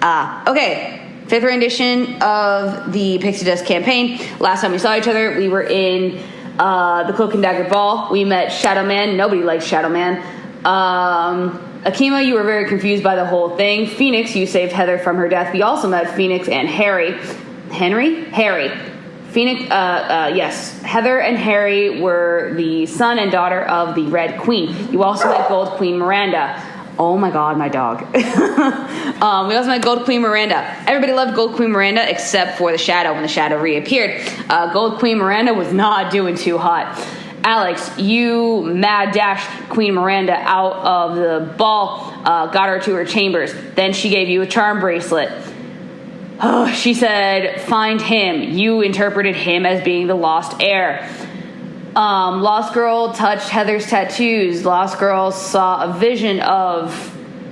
Okay. 5th rendition of the Pixie Dust campaign. Last time we saw each other, we were in the Cloak and Dagger Ball. We met Shadow Man. Nobody likes Shadow Man. Akima, you were very confused by the whole thing. Phoenix, you saved Heather from her death. We also met Phoenix and Harry. Harry. Phoenix, yes. Heather and Harry were the son and daughter of the Red Queen. You also met Gold Queen Miranda. Oh my god, my dog. We also met Gold Queen Miranda. Everybody loved Gold Queen Miranda except for the Shadow when the Shadow reappeared. Gold Queen Miranda was not doing too hot. Alex, you mad dashed Queen Miranda out of the ball, got her to her chambers. Then she gave you a charm bracelet. Oh, she said, find him. You interpreted him as being the lost heir. Lost Girl touched Heather's tattoos. Lost Girl saw a vision of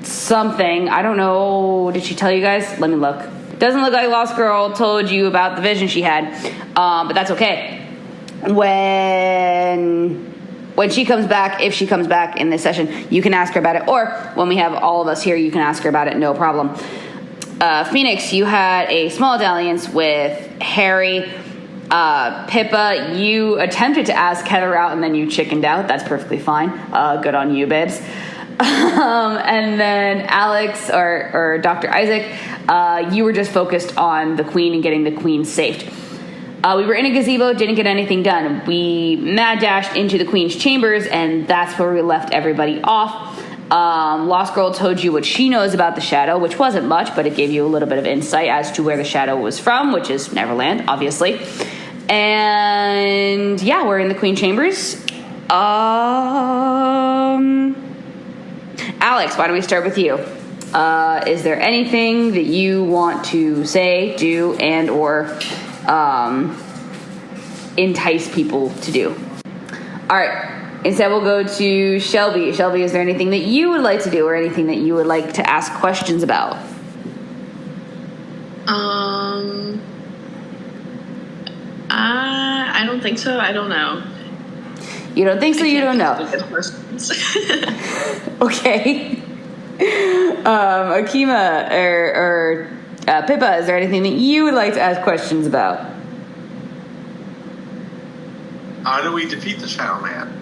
something. I don't know. Did she tell you guys? Let me look. Doesn't look like Lost Girl told you about the vision she had. But that's okay. When she comes back, if she comes back in this session, you can ask her about it. Or when we have all of us here, you can ask her about it. No problem. Phoenix, you had a small dalliance with Harry. Pippa, you attempted to ask Heather out and then you chickened out. That's perfectly fine. Good on you, babes. And then Alex or Dr. Isaac, you were just focused on the queen and getting the queen saved. We were in a gazebo, didn't get anything done. We mad dashed into the queen's chambers, and that's where we left everybody off. Lost Girl told you what she knows about the Shadow, which wasn't much, but it gave you a little bit of insight as to where the Shadow was from, which is Neverland, obviously. And yeah, we're in the Queen Chambers. Alex, why don't we start with you? Is there anything that you want to say, do, and or entice people to do? All right. Instead, we'll go to Shelby. Shelby, is there anything that you would like to do or anything that you would like to ask questions about? I don't think so. I don't know. You don't think so? You don't know. Okay. Akima or Pippa, is there anything that you would like to ask questions about? How do we defeat the Shadow Man?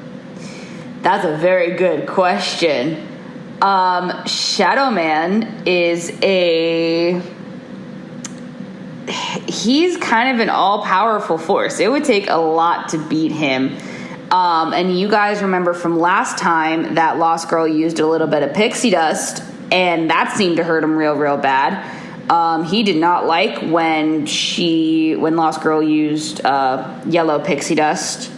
That's a very good question. Shadow Man is he's kind of an all-powerful force. It would take a lot to beat him. And you guys remember from last time that Lost Girl used a little bit of pixie dust, and that seemed to hurt him real bad. He did not like when Lost Girl used yellow pixie dust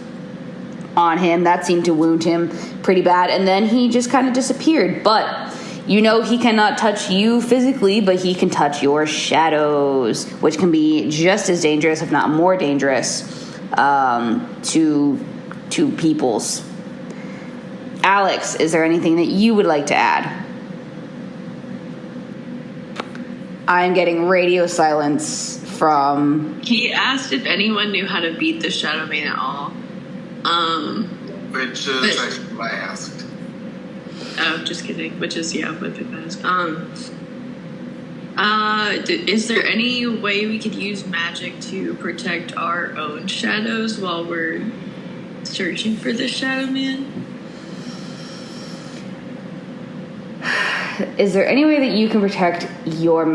on him. That seemed to wound him pretty bad, and then he just kind of disappeared. But you know he cannot touch you physically, but he can touch your shadows, which can be just as dangerous, if not more dangerous, to peoples. Alex, is there anything that you would like to add? I'm getting radio silence from... He asked if anyone knew how to beat the Shadow Man at all. Which is actually what I asked. Oh, just kidding. Which is, yeah, what Pip asked. Is there any way we could use magic to protect our own shadows while we're searching for the Shadow Man? Is there any way that you can protect your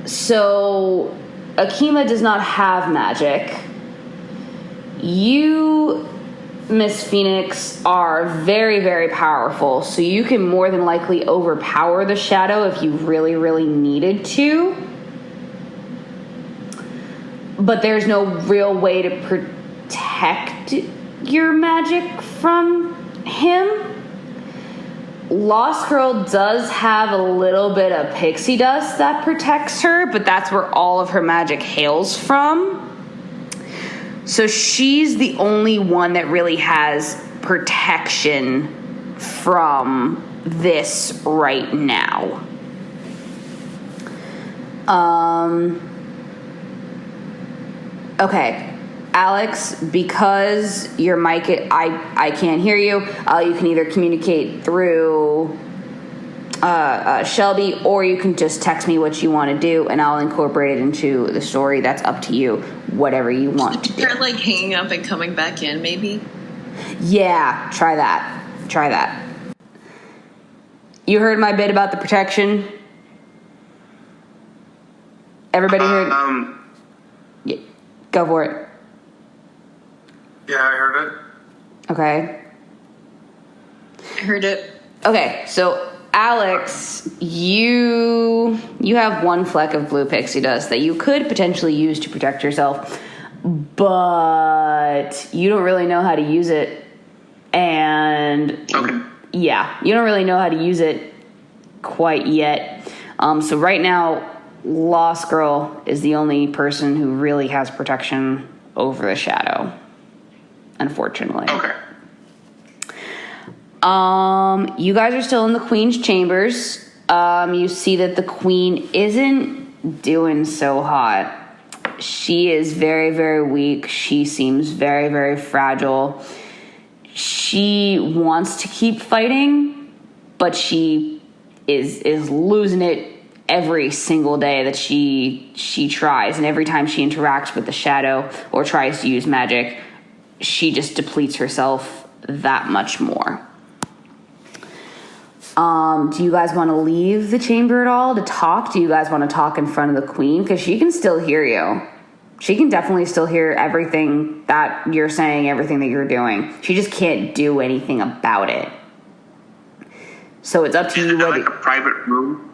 So Akima does not have magic. You, Miss Phoenix, are very powerful, so you can more than likely overpower the Shadow if you really needed to. But there's no real way to protect your magic from him. Lost Girl does have a little bit of pixie dust that protects her, but that's where all of her magic hails from. So she's the only one that really has protection from this right now. Okay. Alex, because your mic, I can't hear you. You can either communicate through Shelby, or you can just text me what you want to do, and I'll incorporate it into the story. That's up to you. Whatever you want to do. Start like hanging up and coming back in, maybe. Yeah, try that. You heard my bit about the protection? Everybody heard? Yeah, go for it. Yeah, I heard it. Okay. I heard it. Okay, so Alex, you have one fleck of blue pixie dust that you could potentially use to protect yourself, but you don't really know how to use it. And yeah, you don't really know how to use it quite yet. So right now, Lost Girl is the only person who really has protection over the shadow, unfortunately. Okay. You guys are still in the Queen's chambers. You see that the Queen isn't doing so hot. She is very, very weak. She seems very, very fragile. She wants to keep fighting, but she is losing it every single day that she tries, and every time she interacts with the shadow or tries to use magic, she just depletes herself that much more. Do you guys want to leave the chamber at all to talk? Do you guys want to talk in front of the Queen? Because she can still hear you. She can definitely still hear everything that you're saying, everything that you're doing. She just can't do anything about it. So it's up to you. Is it like a private room?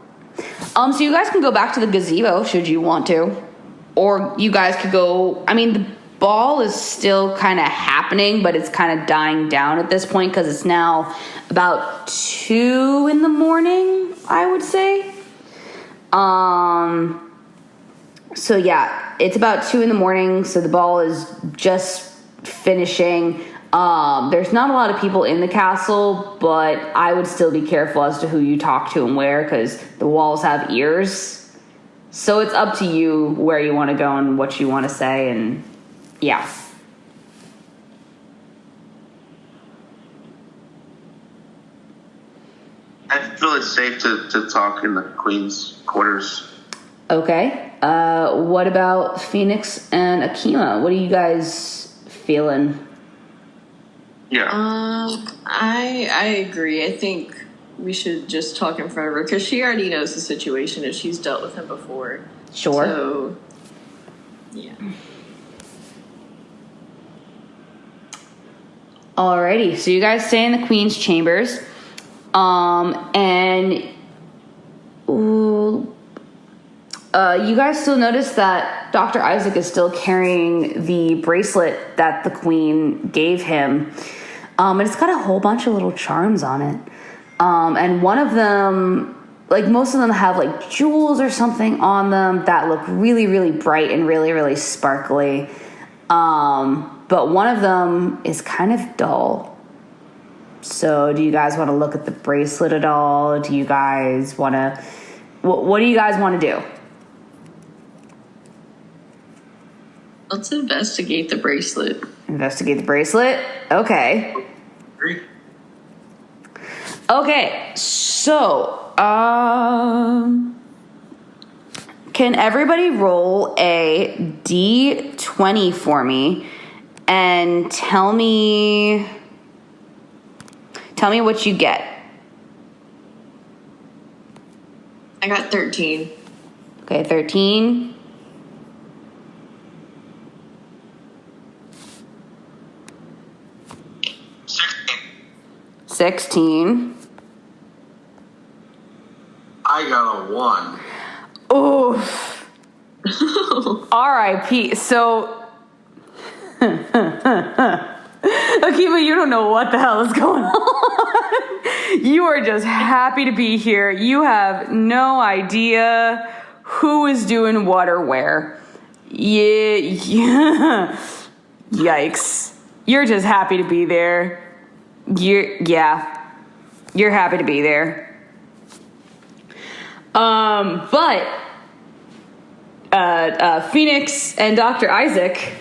So you guys can go back to the gazebo should you want to. Or you guys could go, I mean, the ball is still kind of happening, but it's kind of dying down at this point because it's now about 2 in the morning, I would say. So yeah, it's about 2 in the morning, so the ball is just finishing. There's not a lot of people in the castle, but I would still be careful as to who you talk to and where, because the walls have ears. So it's up to you where you want to go and what you want to say, and yeah. I feel it's safe to talk in the Queen's quarters. Okay. What about Phoenix and Akima? What are you guys feeling? Yeah. I agree. I think we should just talk in front of her because she already knows the situation if she's dealt with him before. Sure. So, yeah. Alrighty, so you guys stay in the Queen's chambers, and you guys still notice that Dr. Isaac is still carrying the bracelet that the Queen gave him, and it's got a whole bunch of little charms on it, and one of them, like most of them have like jewels or something on them that look really, really bright and really, really sparkly. But one of them is kind of dull. So do you guys want to look at the bracelet at all? Do you guys want to... What do you guys want to do? Let's investigate the bracelet. Investigate the bracelet? Okay. Agree. Okay, so... can everybody roll a D20 for me and tell me what you get? I got 13. Okay, 13. $16. I got a 1. Oof. R.I.P. So, Akiva, you don't know what the hell is going on. You are just happy to be here. You have no idea who is doing what or where. Yeah. Yikes. You're just happy to be there. You're happy to be there. But Phoenix and Dr. Isaac,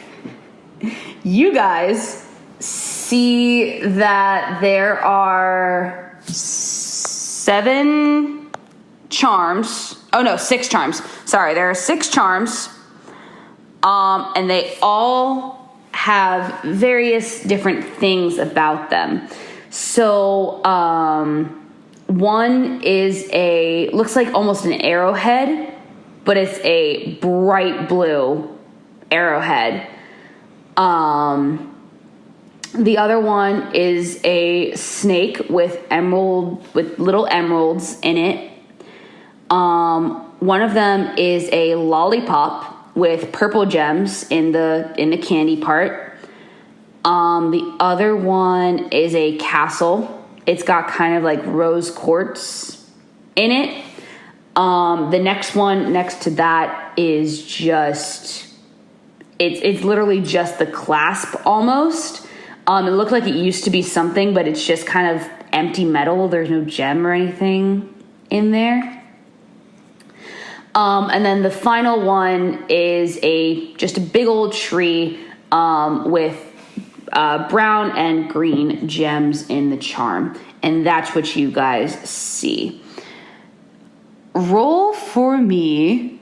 you guys see that there are 7 charms. Oh no, 6 charms. Sorry, there are 6 charms. And they all have various different things about them. So, one is looks like almost an arrowhead, but it's a bright blue arrowhead. The other one is a snake with little emeralds in it. One of them is a lollipop with purple gems in the candy part. The other one is a castle. It's got kind of like rose quartz in it. The next one next to that is just it's literally just the clasp almost. It looked like it used to be something, but it's just kind of empty metal. There's no gem or anything in there. And then the final one is just a big old tree with brown and green gems in the charm. And that's what you guys see. Roll for me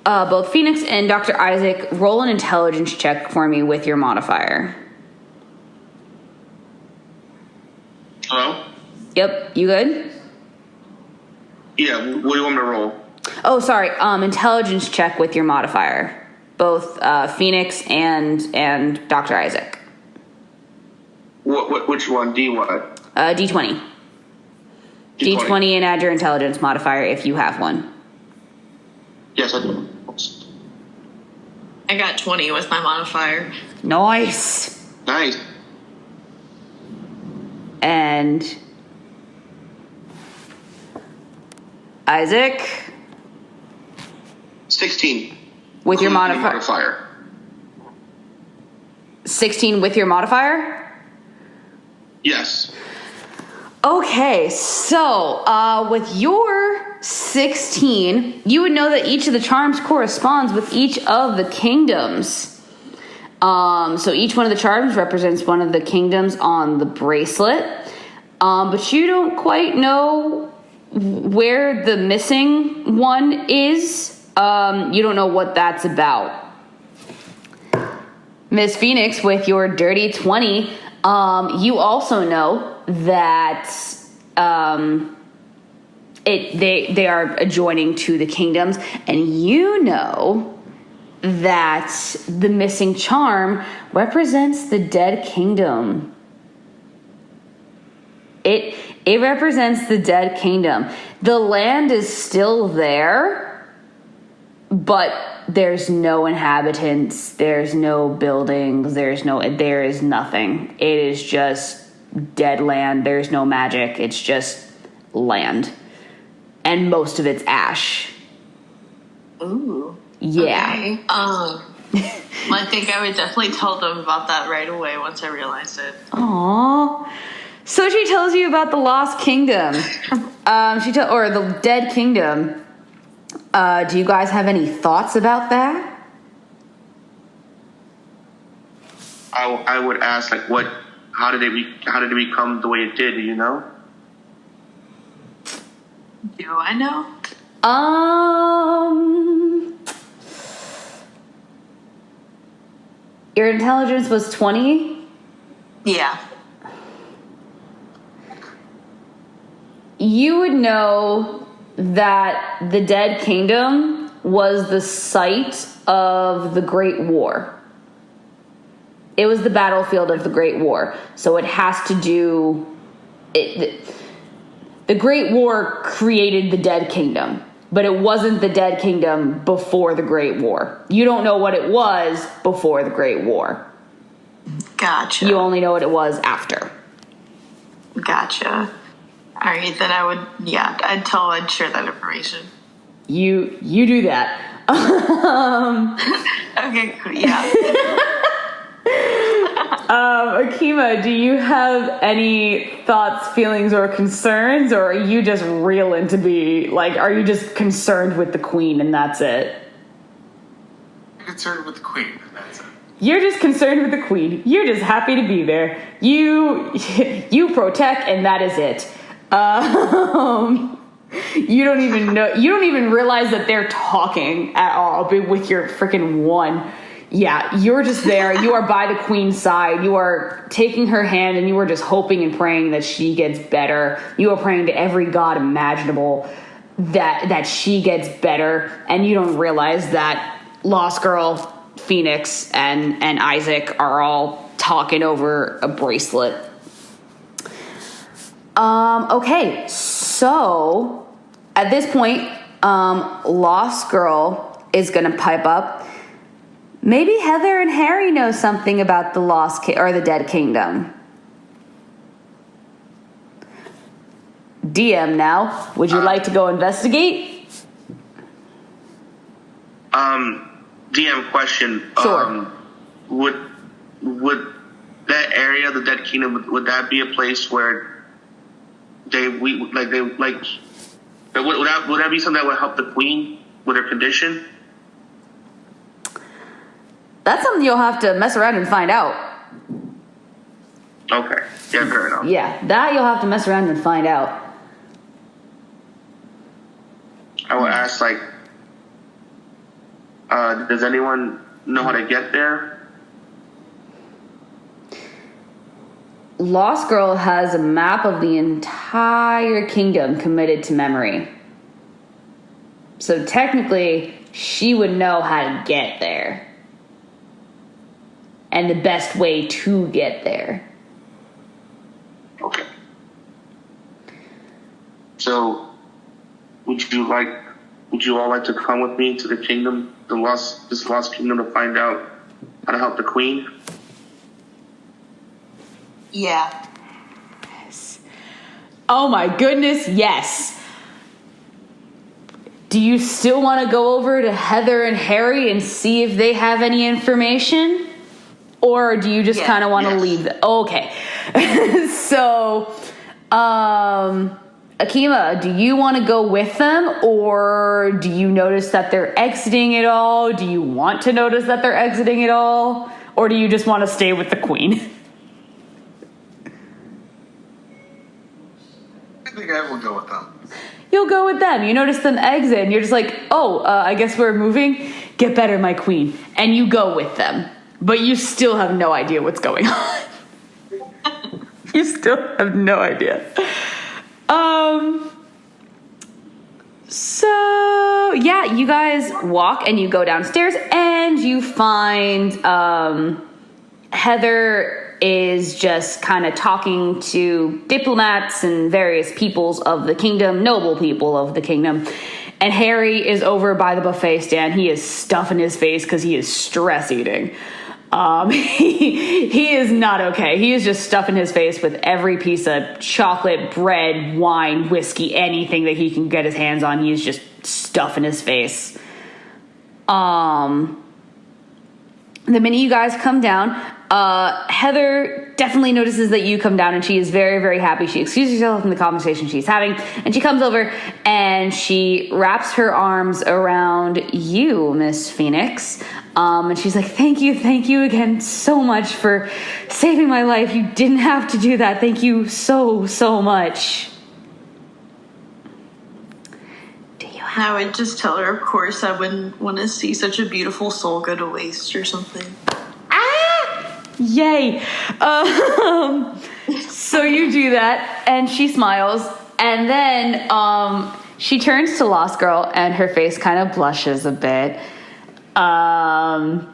both Phoenix and Dr. Isaac, roll an intelligence check for me with your modifier. Hello? Yep, you good? Yeah, what do you want me to roll? Oh, sorry. Intelligence check with your modifier. Both Phoenix and Dr. Isaac. Which one? D what? D20. D20 and add your intelligence modifier if you have one. Yes, I do. I got 20 with my modifier. Nice. Nice. And Isaac? 16. With your Including modifier. 16 with your modifier? Yes. Okay, so with your 16, you would know that each of the charms corresponds with each of the kingdoms. So each one of the charms represents one of the kingdoms on the bracelet. But you don't quite know where the missing one is. You don't know what that's about. Miss Phoenix, with your dirty 20, you also know that they are adjoining to the kingdoms, and you know that the missing charm represents the dead kingdom. It represents the dead kingdom. The land is still there, but there's no inhabitants, there's no buildings, there is nothing. It is just dead land. There's no magic. It's just land. And most of it's ash. Ooh. Yeah. Okay. I think I would definitely tell them about that right away once I realized it. Aww. So she tells you about the lost kingdom. Or the dead kingdom. Do you guys have any thoughts about that? I would ask, like, how did it become the way it did, do you know? Do I know? Your intelligence was 20? Yeah. You would know that the Dead Kingdom was the site of the Great War. It was the battlefield of the Great War. So it has to do... The Great War created the Dead Kingdom, but it wasn't the Dead Kingdom before the Great War. You don't know what it was before the Great War. Gotcha. You only know what it was after. Gotcha. All right, then I'd share that information. You do that. Okay, cool. Yeah. Akima, do you have any thoughts, feelings, or concerns, or are you just reeling to be, like, are you just concerned with the queen and that's it? concerned with the queen. That's it. You're just concerned with the queen. You're just happy to be there. You protect, and that is it. You don't even know. You don't even realize that they're talking at all with your freaking one. Yeah, you're just there. You are by the queen's side. You are taking her hand, and you are just hoping and praying that she gets better. You are praying to every god imaginable that she gets better, and you don't realize that Lost Girl, Phoenix, and Isaac are all talking over a bracelet. Okay, so at this point, Lost Girl is gonna pipe up. Maybe Heather and Harry know something about the or the Dead Kingdom. DM now. Would you like to go investigate? DM question. Sure. Would that area, the Dead Kingdom, would that be a place where would that be something that would help the queen with her condition? That's something you'll have to mess around and find out. Okay. Yeah, fair enough. Yeah, that you'll have to mess around and find out. I would ask, does anyone know how to get there? Lost Girl has a map of the entire kingdom committed to memory. So technically, she would know how to get there. And the best way to get there. Okay. So, would you all like to come with me to the kingdom, this lost kingdom, to find out how to help the queen? Yeah. Yes. Oh my goodness, yes. Do you still want to go over to Heather and Harry and see if they have any information? Or do you just kind of want to leave them? Okay. So, Akima, do you want to go with them? Or do you notice that they're exiting it all? Do you want to notice that they're exiting it all? Or do you just want to stay with the queen? I think I will go with them. You'll go with them. You notice them exit, and you're just like, I guess we're moving. Get better, my queen. And you go with them. But you still have no idea what's going on. You still have no idea. So, yeah, you guys walk and you go downstairs and you find Heather is just kind of talking to diplomats and various peoples of the kingdom, noble people of the kingdom. And Harry is over by the buffet stand. He is stuffing his face because he is stress eating. He is not okay. He is just stuffing his face with every piece of chocolate, bread, wine, whiskey, anything that he can get his hands on. He is just stuffing his face. The minute you guys come down, Heather definitely notices that you come down, and she is very, very happy. She excuses herself from the conversation she's having, and she comes over and she wraps her arms around you, Miss Phoenix. And she's like, thank you again so much for saving my life. You didn't have to do that. Thank you so, so much. I would just tell her, of course, I wouldn't want to see such a beautiful soul go to waste or something. Yay. So you do that, and she smiles, and then she turns to Lost Girl, and her face kind of blushes a bit. And,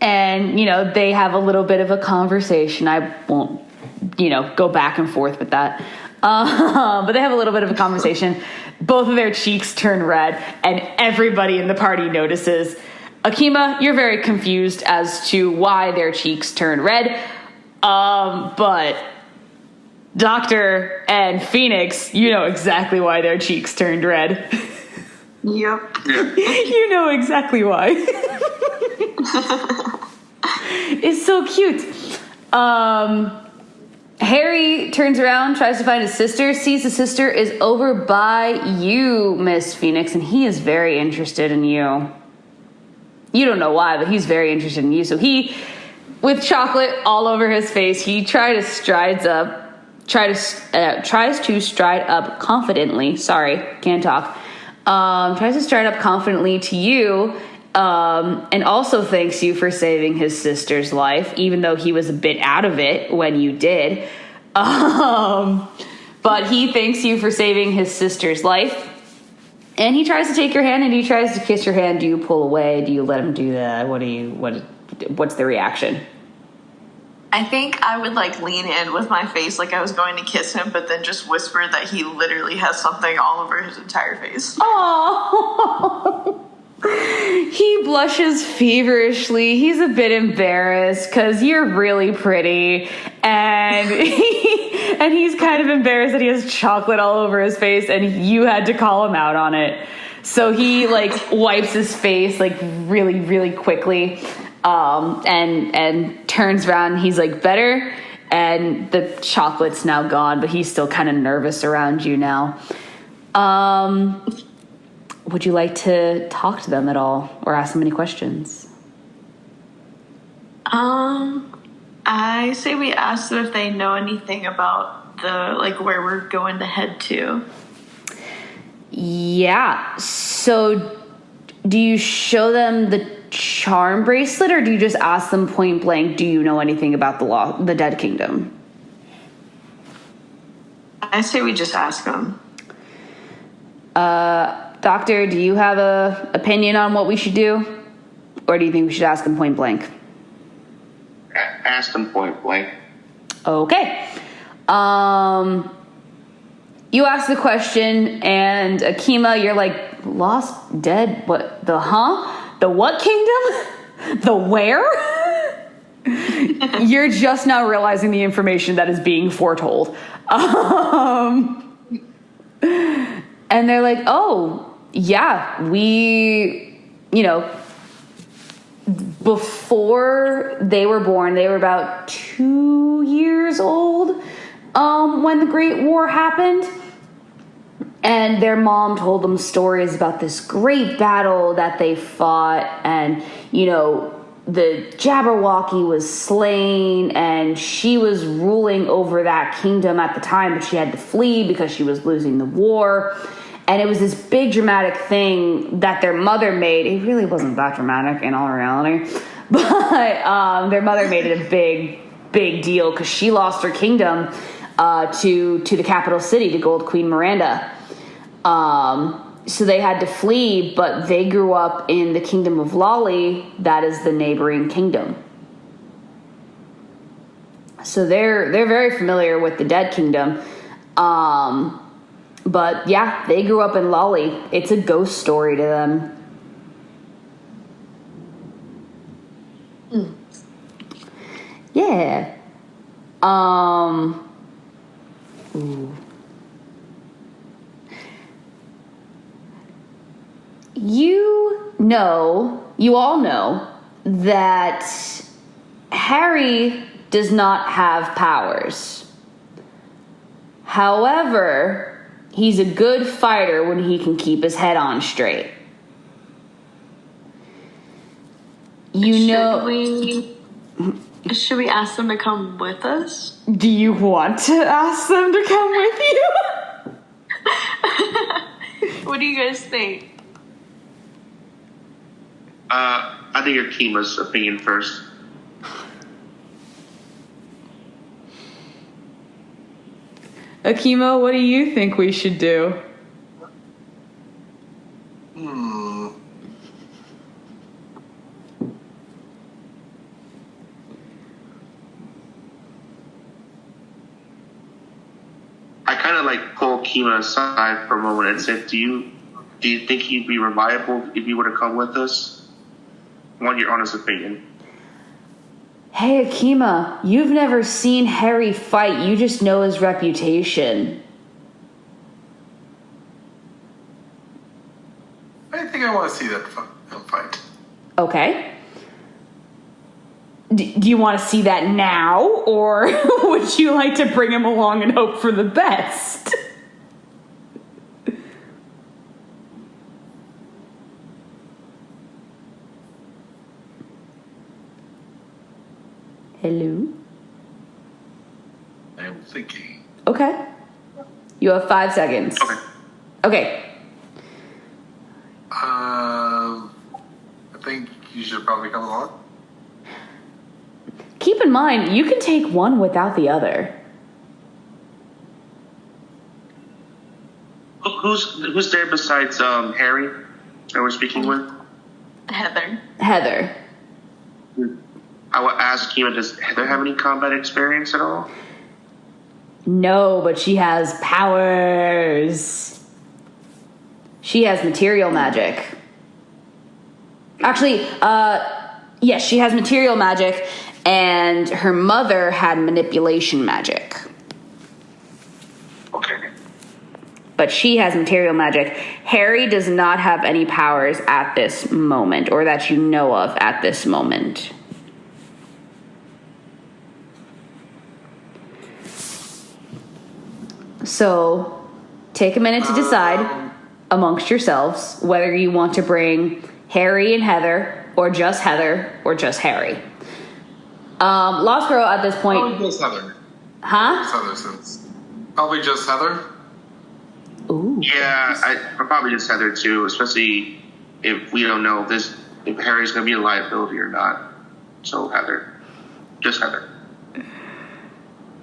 they have a little bit of a conversation. I won't, go back and forth with that. But they have a little bit of a conversation. Both of their cheeks turn red, and everybody in the party notices. Akima, you're very confused as to why their cheeks turn red. But Doctor and Phoenix, you know exactly why their cheeks turned red. Yep. You know exactly why. It's so cute. Harry turns around, tries to find his sister, sees his sister is over by you, Miss Phoenix, and he is very interested in you. You don't know why, but he's very interested in you. So he, with chocolate all over his face, he tries to stride up confidently. Sorry, can't talk. Tries to stride up confidently to you, and also thanks you for saving his sister's life, even though he was a bit out of it when you did. But he thanks you for saving his sister's life. And he tries to take your hand and he tries to kiss your hand. Do you pull away? Do you let him do that? What's the reaction? I think I would like lean in with my face like I was going to kiss him, but then just whisper that he literally has something all over his entire face. Oh, he blushes feverishly. He's a bit embarrassed because you're really pretty, and he's kind of embarrassed that he has chocolate all over his face, and you had to call him out on it. So he like wipes his face like really, really quickly, and turns around. He's like, better, and the chocolate's now gone, but he's still kind of nervous around you now. Would you like to talk to them at all or ask them any questions? I say we ask them if they know anything about the like where we're going to head to. Yeah. So do you show them the charm bracelet, or do you just ask them point blank, do you know anything about the Dead Kingdom? I say we just ask them. Doctor, do you have a opinion on what we should do? Or do you think we should ask him point blank? Ask them point blank. Okay. You ask the question, and Akima, you're like, lost, dead, what, the what kingdom? The where? You're just now realizing the information that is being foretold. And they're like, oh, yeah, before they were born, they were about 2 years old when the Great War happened. And their mom told them stories about this great battle that they fought. And, the Jabberwocky was slain, and she was ruling over that kingdom at the time, but she had to flee because she was losing the war. And it was this big dramatic thing that their mother made. It really wasn't that dramatic in all reality. But their mother made it a big, big deal because she lost her kingdom to the capital city, to Gold Queen Miranda. So they had to flee, but they grew up in the kingdom of Lolly. That is the neighboring kingdom. So they're very familiar with the Dead Kingdom. But yeah, they grew up in Lolly. It's a ghost story to them. Yeah. Ooh. You all know that Harry does not have powers. However, he's a good fighter when he can keep his head on straight. Should we ask them to come with us? Do you want to ask them to come with you? What do you guys think? I think Akima's opinion first. Akima, what do you think we should do? I kind of like pull Akima aside for a moment and said, do you think he'd be reliable if you were to come with us? I want your honest opinion. Hey, Akima, you've never seen Harry fight. You just know his reputation. I think I want to see that fight. Okay. Do you want to see that now, or would you like to bring him along and hope for the best? Hello? I am thinking. Okay. You have 5 seconds. Okay. Okay. I think you should probably come along. Keep in mind, you can take one without the other. Who's there besides Harry that we're speaking with? Heather. Heather. I would ask you, does Heather have any combat experience at all? No, but she has powers. She has material magic. Actually, yes, she has material magic, and her mother had manipulation magic. Okay. But she has material magic. Harry does not have any powers at this moment, or that you know of at this moment. So, take a minute to decide amongst yourselves whether you want to bring Harry and Heather, or just Harry. Lost Girl at this point. Probably just Heather. Huh? Just Heather since. Probably just Heather. Ooh. Yeah, I probably just Heather too, especially if we don't know if Harry's going to be a liability or not. So Heather. Just Heather.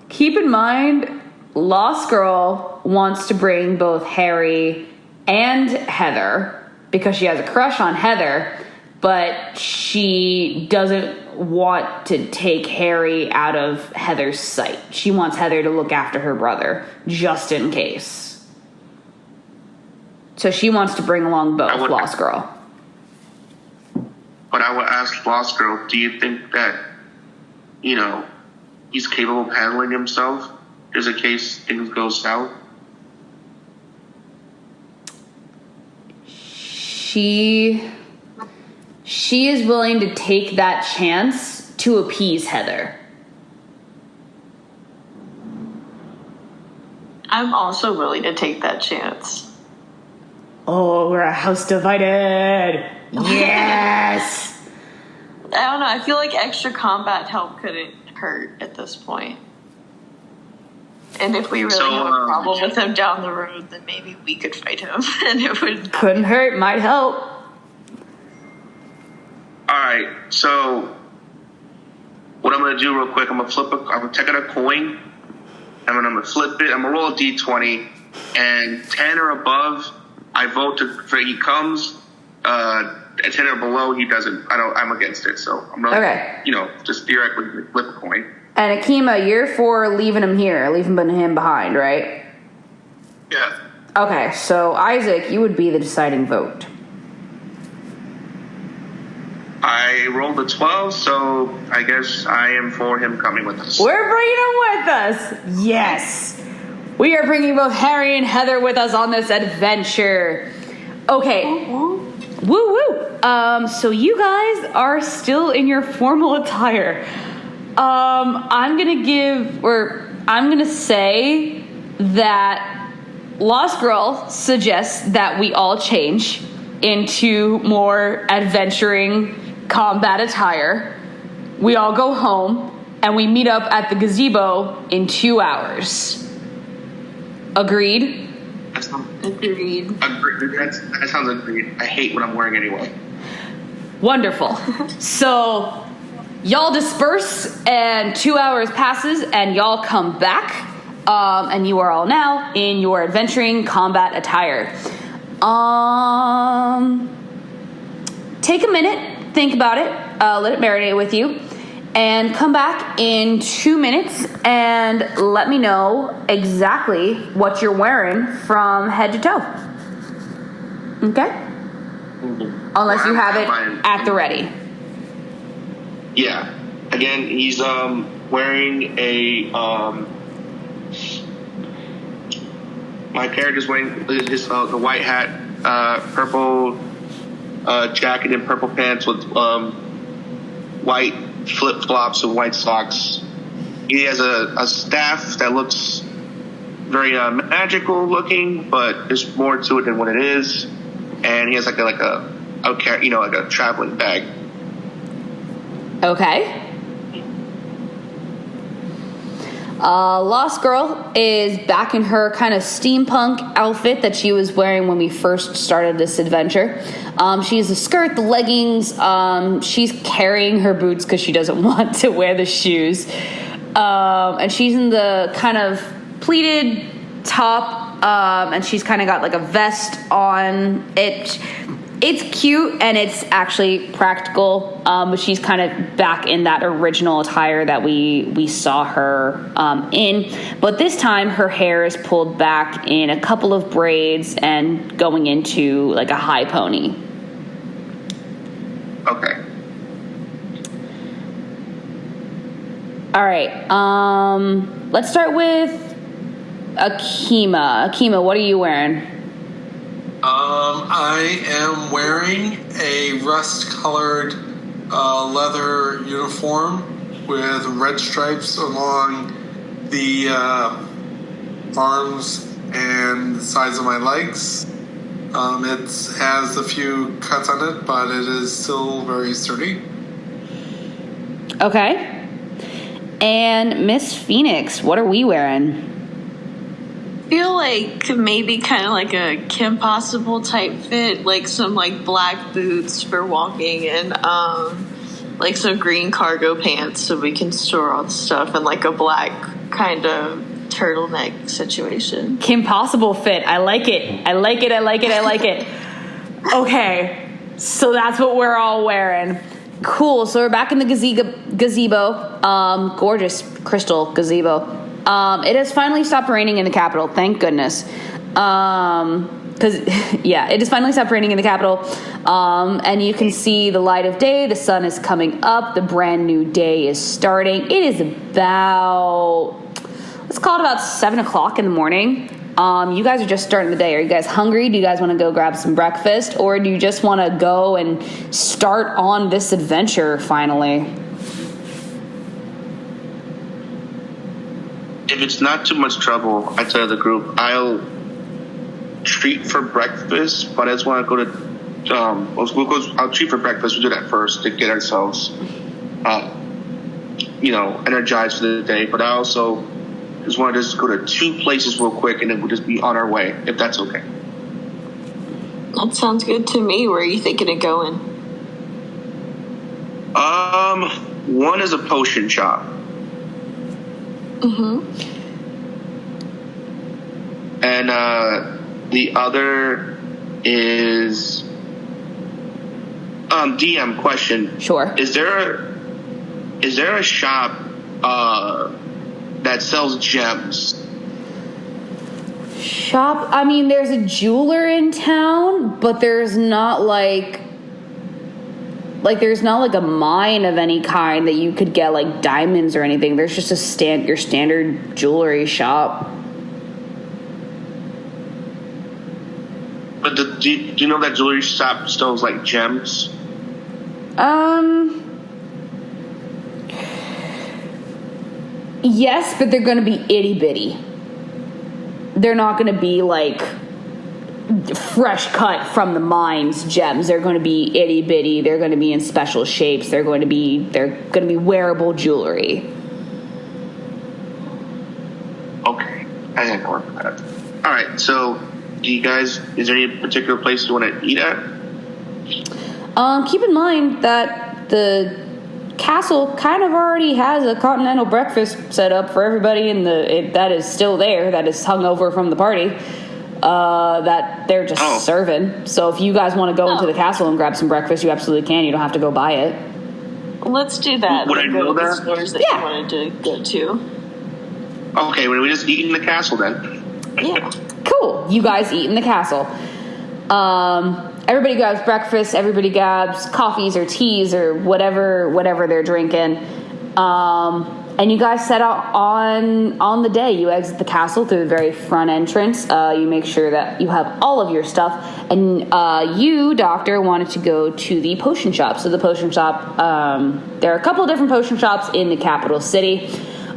Keep in mind, Lost Girl wants to bring both Harry and Heather because she has a crush on Heather, but she doesn't want to take Harry out of Heather's sight. She wants Heather to look after her brother, just in case. So she wants to bring along both, Lost Girl. But I would ask Lost Girl, do you think that, he's capable of handling himself just in case things go south? She is willing to take that chance to appease Heather. I'm also willing to take that chance. Oh, we're a house divided. Yes. I don't know. I feel like extra combat help couldn't hurt at this point. And if we really have a problem with him down the road, then maybe we could fight him, and it would couldn't hurt, might help. All right. So what I'm gonna do real quick, I'm gonna take out a coin, and then I'm gonna flip it. I'm gonna roll a d20, and 10 or above, I vote for he comes. 10 or below, he doesn't. I'm against it. So I'm gonna, just directly flip a coin. And Akima, you're for leaving him behind, right? Yeah. Okay, so Isaac, you would be the deciding vote. I rolled a 12, so I guess I am for him coming with us. We're bringing him with us. Yes. We are bringing both Harry and Heather with us on this adventure. Okay. Woo woo. So you guys are still in your formal attire. I'm gonna say that Lost Girl suggests that we all change into more adventuring combat attire. We all go home and we meet up at the gazebo in 2 hours. Agreed? Agreed. That sounds agreed. I hate what I'm wearing anyway. Wonderful. So y'all disperse and 2 hours passes and y'all come back. And you are all now in your adventuring combat attire. Take a minute, think about it, let it marinate with you, and come back in 2 minutes and let me know exactly what you're wearing from head to toe. Okay? Mm-hmm. Unless you have it at the ready. Yeah. Again, he's wearing a my character's wearing his the white hat, purple jacket and purple pants with white flip flops and white socks. He has a staff that looks very magical looking, but there's more to it than what it is. And he has like a traveling bag. Okay. Lost Girl is back in her kind of steampunk outfit that she was wearing when we first started this adventure. She has the skirt, the leggings. She's carrying her boots because she doesn't want to wear the shoes. And she's in the kind of pleated top, and she's kind of got like a vest on it. It's cute and it's actually practical, but she's kind of back in that original attire that we saw her in. But this time her hair is pulled back in a couple of braids and going into like a high pony. Okay. All right. Let's start with Akima. Akima, what are you wearing? I am wearing a rust-colored leather uniform with red stripes along the arms and sides of my legs. It has a few cuts on it, but it is still very sturdy. Okay. And Miss Phoenix, what are we wearing? I feel like maybe kind of like a Kim Possible type fit, like some like black boots for walking and like some green cargo pants so we can store all the stuff, and like a black kind of turtleneck situation. Kim Possible fit. I like it. I like it. I like it. I like it. Okay. So that's what we're all wearing. Cool. So we're back in the gazebo. Gorgeous crystal gazebo. It has finally stopped raining in the capital. Thank goodness. Because, yeah, it has finally stopped raining in the capital. And you can see the light of day. The sun is coming up. The brand new day is starting. It is about, let's call it about 7 o'clock in the morning. You guys are just starting the day. Are you guys hungry? Do you guys want to go grab some breakfast? Or do you just want to go and start on this adventure finally? If it's not too much trouble, I tell the group, I'll treat for breakfast, but I just want to go to, I'll treat for breakfast. We'll do that first to get ourselves, energized for the day. But I also just want to go to 2 places real quick, and then we'll just be on our way, if that's okay. That sounds good to me. Where are you thinking of going? One is a potion shop. Mm-hmm. And the other is DM question. Sure. Is there a shop that sells gems? Shop? I mean, there's a jeweler in town, but there's not like there's not like a mine of any kind that you could get like diamonds or anything. There's just your standard jewelry shop. But do you know that jewelry shop sells like gems? Yes, but they're going to be itty bitty. They're not going to be like fresh cut from the mines gems. They're going to be itty bitty. They're going to be in special shapes. They're going to be wearable jewelry. Okay, I didn't work with that. All right, so is there any particular place you want to eat at? Keep in mind that the castle kind of already has a continental breakfast set up for everybody that is still there, that is hung over from the party. That they're just serving. So if you guys want to go into the castle and grab some breakfast, you absolutely can. You don't have to go buy it. Let's do that. Would I know that? The stores that you wanted to go to. Okay, well, we just eat in the castle then. Yeah. Cool. You guys eat in the castle. Everybody grabs breakfast. Everybody grabs coffees or teas or whatever they're drinking. And you guys set out on the day. You exit the castle through the very front entrance. You make sure that you have all of your stuff. And you, Doctor, wanted to go to the potion shop. So the potion shop, there are a couple of different potion shops in the capital city.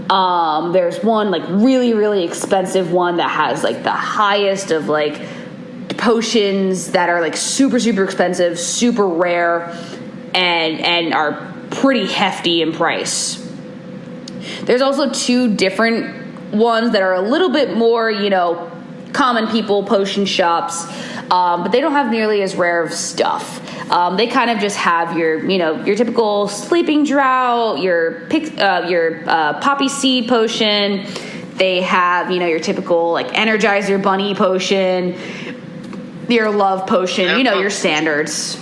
There's one like really, really expensive one that has like the highest of like potions that are like super, super expensive, super rare, and are pretty hefty in price. There's also 2 different ones that are a little bit more, common people potion shops, but they don't have nearly as rare of stuff. They kind of just have your typical sleeping drought, your poppy seed potion. They have, your typical like Energizer Bunny potion, your love potion, your standards.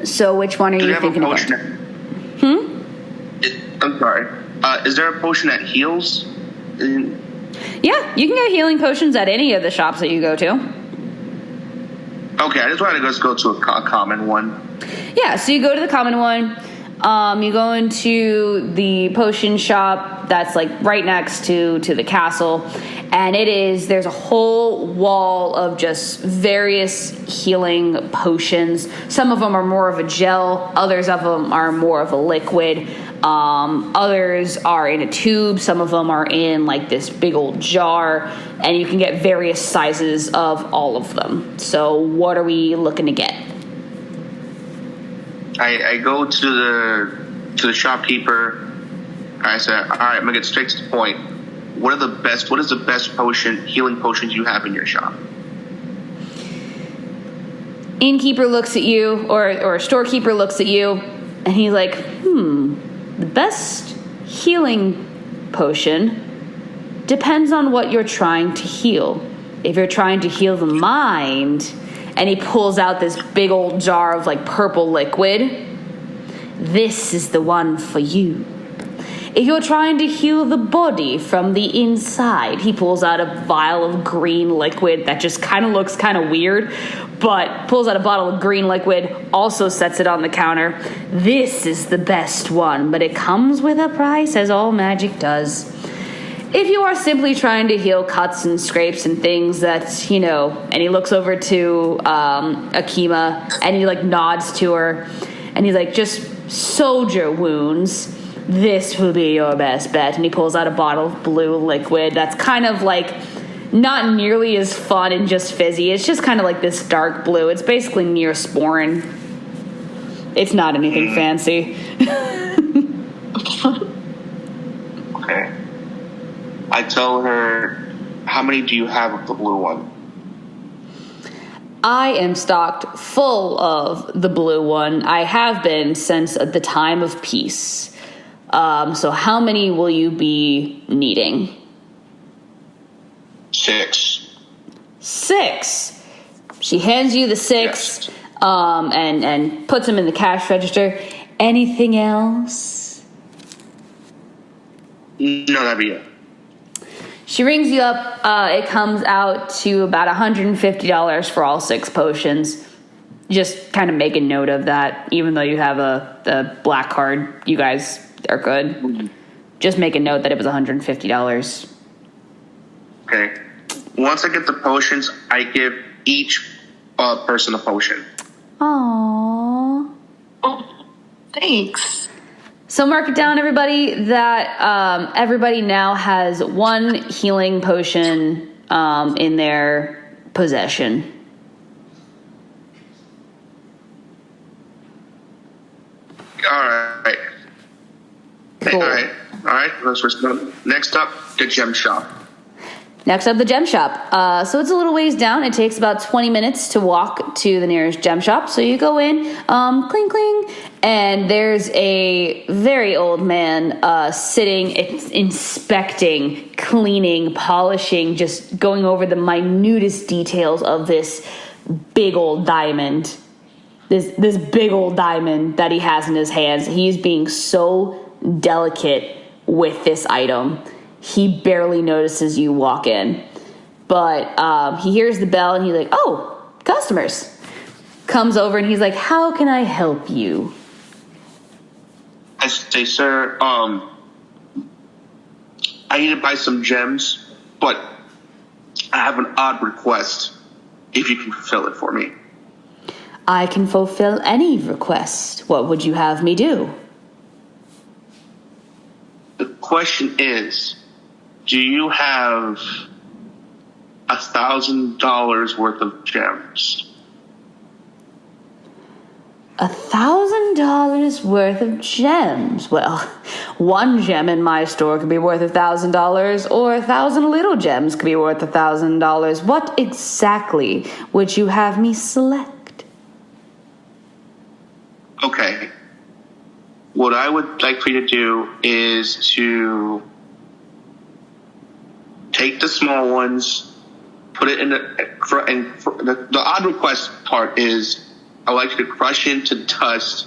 So which one are you thinking about? I'm sorry. Is there a potion that heals? Yeah, you can get healing potions at any of the shops that you go to. Okay, I just wanted to go to a common one. Yeah, so you go to the common one. You go into the potion shop that's like right next to the castle, and there's a whole wall of just various healing potions. Some of them are more of a gel, others of them are more of a liquid, others are in a tube, some of them are in like this big old jar, and you can get various sizes of all of them. So what are we looking to get? I go to the shopkeeper. I say, all right, I'm gonna get straight to the point. What is the best healing potions you have in your shop? Innkeeper looks at you, or storekeeper looks at you, and he's like, the best healing potion depends on what you're trying to heal. If you're trying to heal the mind, and he pulls out this big old jar of like purple liquid, this is the one for you. If you're trying to heal the body from the inside, he pulls out a vial of green liquid that just kind of looks kind of weird, but pulls out a bottle of green liquid, also sets it on the counter. This is the best one, but it comes with a price, as all magic does. If you are simply trying to heal cuts and scrapes and things that, and he looks over to Akima, and he like nods to her, and he's like, just soldier wounds, this will be your best bet. And he pulls out a bottle of blue liquid that's kind of like not nearly as fun and just fizzy. It's just kind of like this dark blue. It's basically Neosporin. It's not anything fancy. Okay. I tell her, how many do you have of the blue one? I am stocked full of the blue one. I have been since the time of peace. So how many will you be needing? 6. 6. She hands you the 6, yes. And puts them in the cash register. Anything else? No, that'd be it. She rings you up. It comes out to about $150 for all 6 potions. Just kind of make a note of that. Even though you have the black card, you guys are good. Mm-hmm. Just make a note that it was $150. Okay. Once I get the potions, I give each person a potion. Aww. Oh, thanks. So mark it down, everybody, that everybody now has 1 healing potion in their possession. All right. Cool. All right. Next up, the gem shop. Next up, the gem shop. So it's a little ways down. It takes about 20 minutes to walk to the nearest gem shop. So you go in, cling, cling, and there's a very old man sitting, inspecting, cleaning, polishing, just going over the minutest details of this big old diamond. This big old diamond that he has in his hands. He's being so delicate with this item. He barely notices you walk in. But he hears the bell and he's like, oh, customers. Comes over and he's like, how can I help you? I say, sir, I need to buy some gems, but I have an odd request, if you can fulfill it for me. I can fulfill any request. What would you have me do? The question is, do you have $1,000 worth of gems? $1,000 worth of gems? Well, One gem in my store could be worth $1,000, or 1,000 little gems could be worth $1,000. What exactly would you have me select? Okay. What I would like for you to do is to take the small ones, put it in the odd request part is I would like you to crush into dust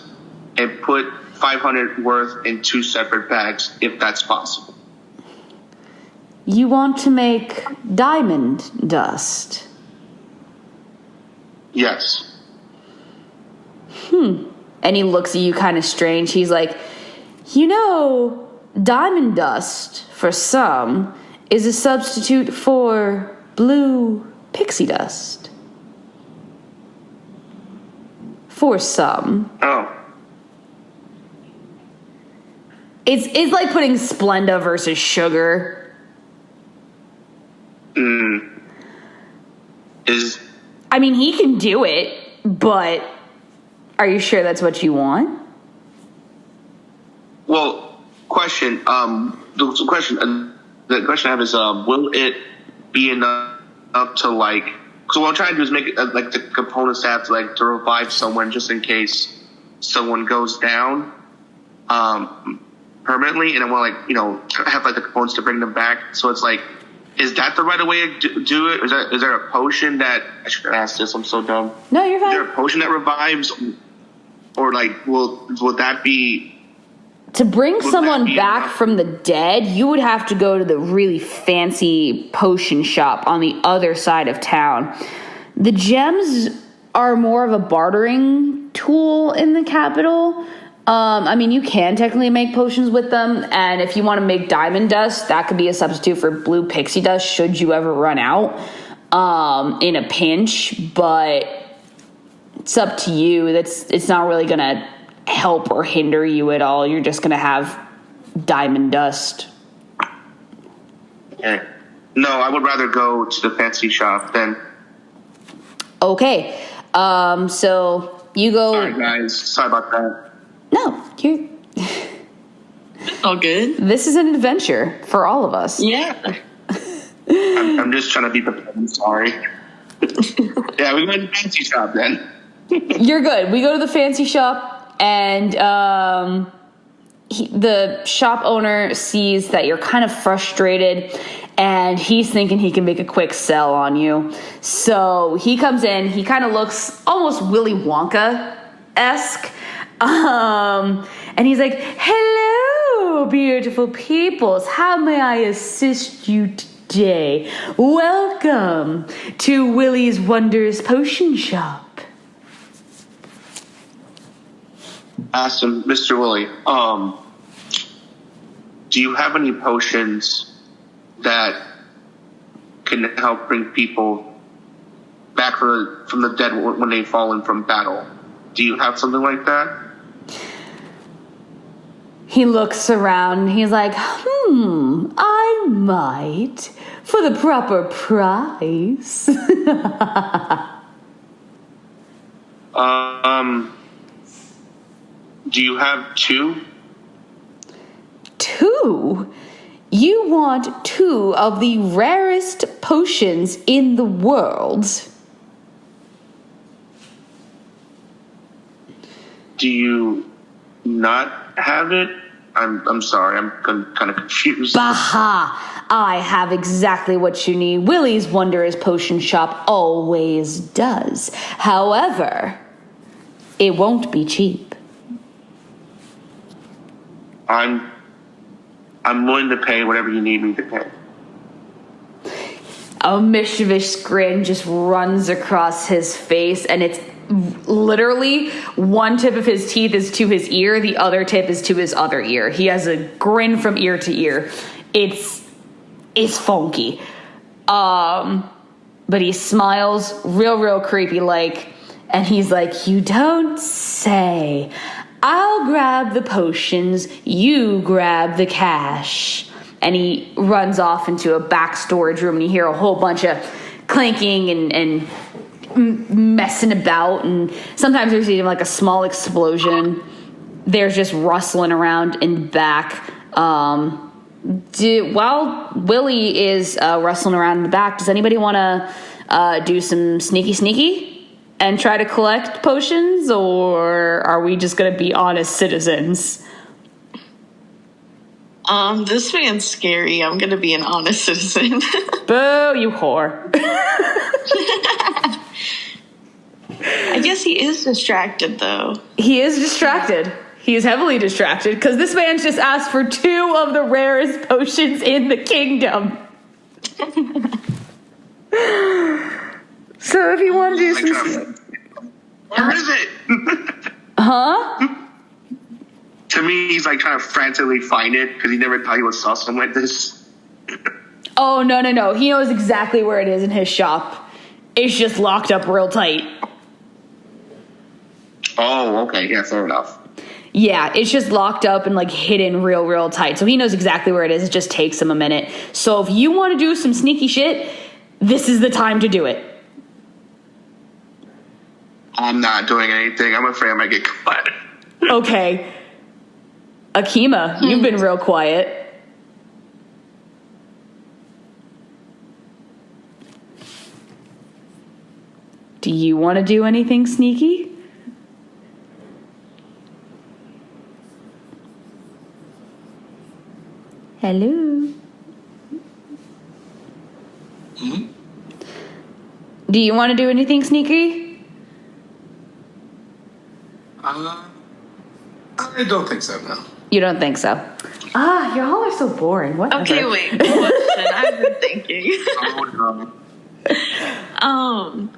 and put 500 worth in 2 separate bags, if that's possible. You want to make diamond dust? Yes. And he looks at you kind of strange. He's like, diamond dust, for some, is a substitute for blue pixie dust. For some. Oh. It's like putting Splenda versus sugar. I mean, he can do it, but are you sure that's what you want? Well, question. The question I have is, will it be enough to like? So what I'm trying to do is make it like the components have to revive someone just in case someone goes down permanently, and I want have the components to bring them back. So it's like, is that the right way to do it? Is there a potion that I should ask this? I'm so dumb. No, you're fine. Is there a potion that revives, or will that be? To bring someone back from the dead, you would have to go to the really fancy potion shop on the other side of town. The gems are more of a bartering tool in the capital. I mean, you can technically make potions with them, and if you want to make diamond dust, that could be a substitute for blue pixie dust should you ever run out in a pinch, but it's up to you. It's not really going to help or hinder you at all. You're just going to have diamond dust. Okay. No, I would rather go to the fancy shop then. Okay. So you go. Sorry, guys. Sorry about that. No, you're all good. This is an adventure for all of us. Yeah. I'm just trying to be prepared. I'm sorry. Yeah, we go to the fancy shop then. You're good. We go to the fancy shop, and the shop owner sees that you're kind of frustrated, and he's thinking he can make a quick sell on you. So he comes in. He kind of looks almost Willy Wonka-esque. And he's like, "Hello, beautiful peoples. How may I assist you today? Welcome to Willy's Wondrous Potion Shop." Awesome, Mr. Willie. Do you have any potions that can help bring people back from the dead when they've fallen from battle? Do you have something like that? He looks around and he's like, I might, for the proper price. Do you have 2? 2? You want 2 of the rarest potions in the world? Do you not have it? I'm sorry, I'm kind of confused. Baha! I have exactly what you need. Willy's Wondrous Potion Shop always does. However, it won't be cheap. I'm willing to pay whatever you need me to pay. A mischievous grin just runs across his face, and it's literally one tip of his teeth is to his ear, the other tip is to his other ear. He has a grin from ear to ear. It's funky. But he smiles real creepy like, and he's like, "You don't say. I'll grab the potions, you grab the cash." And he runs off into a back storage room, and you hear a whole bunch of clanking and messing about, and sometimes there's even like a small explosion. There's just rustling around in back. While Willie is rustling around in the back, does anybody want to do some sneaky and try to collect potions, or are we just going to be honest citizens? This man's scary. I'm gonna be an honest citizen. Boo, you whore. I guess he is distracted, though. He is distracted. He is heavily distracted because this man just asked for 2 of the rarest potions in the kingdom. So if you want to do some... Where is it? Huh? To me, he's like trying to frantically find it because he never thought he would saw something like this. Oh, no. He knows exactly where it is in his shop. It's just locked up real tight. Oh, okay. Yeah, fair enough. Yeah, it's just locked up and like hidden real tight. So he knows exactly where it is. It just takes him a minute. So if you want to do some sneaky shit, this is the time to do it. I'm not doing anything. I'm afraid I might get caught. Okay. Akima, you've been real quiet. Do you want to do anything sneaky? Hello? Do you want to do anything sneaky? I don't think so, no. You don't think so? Y'all are so boring. Whatever. Okay, wait. Question. I've been thinking. Oh,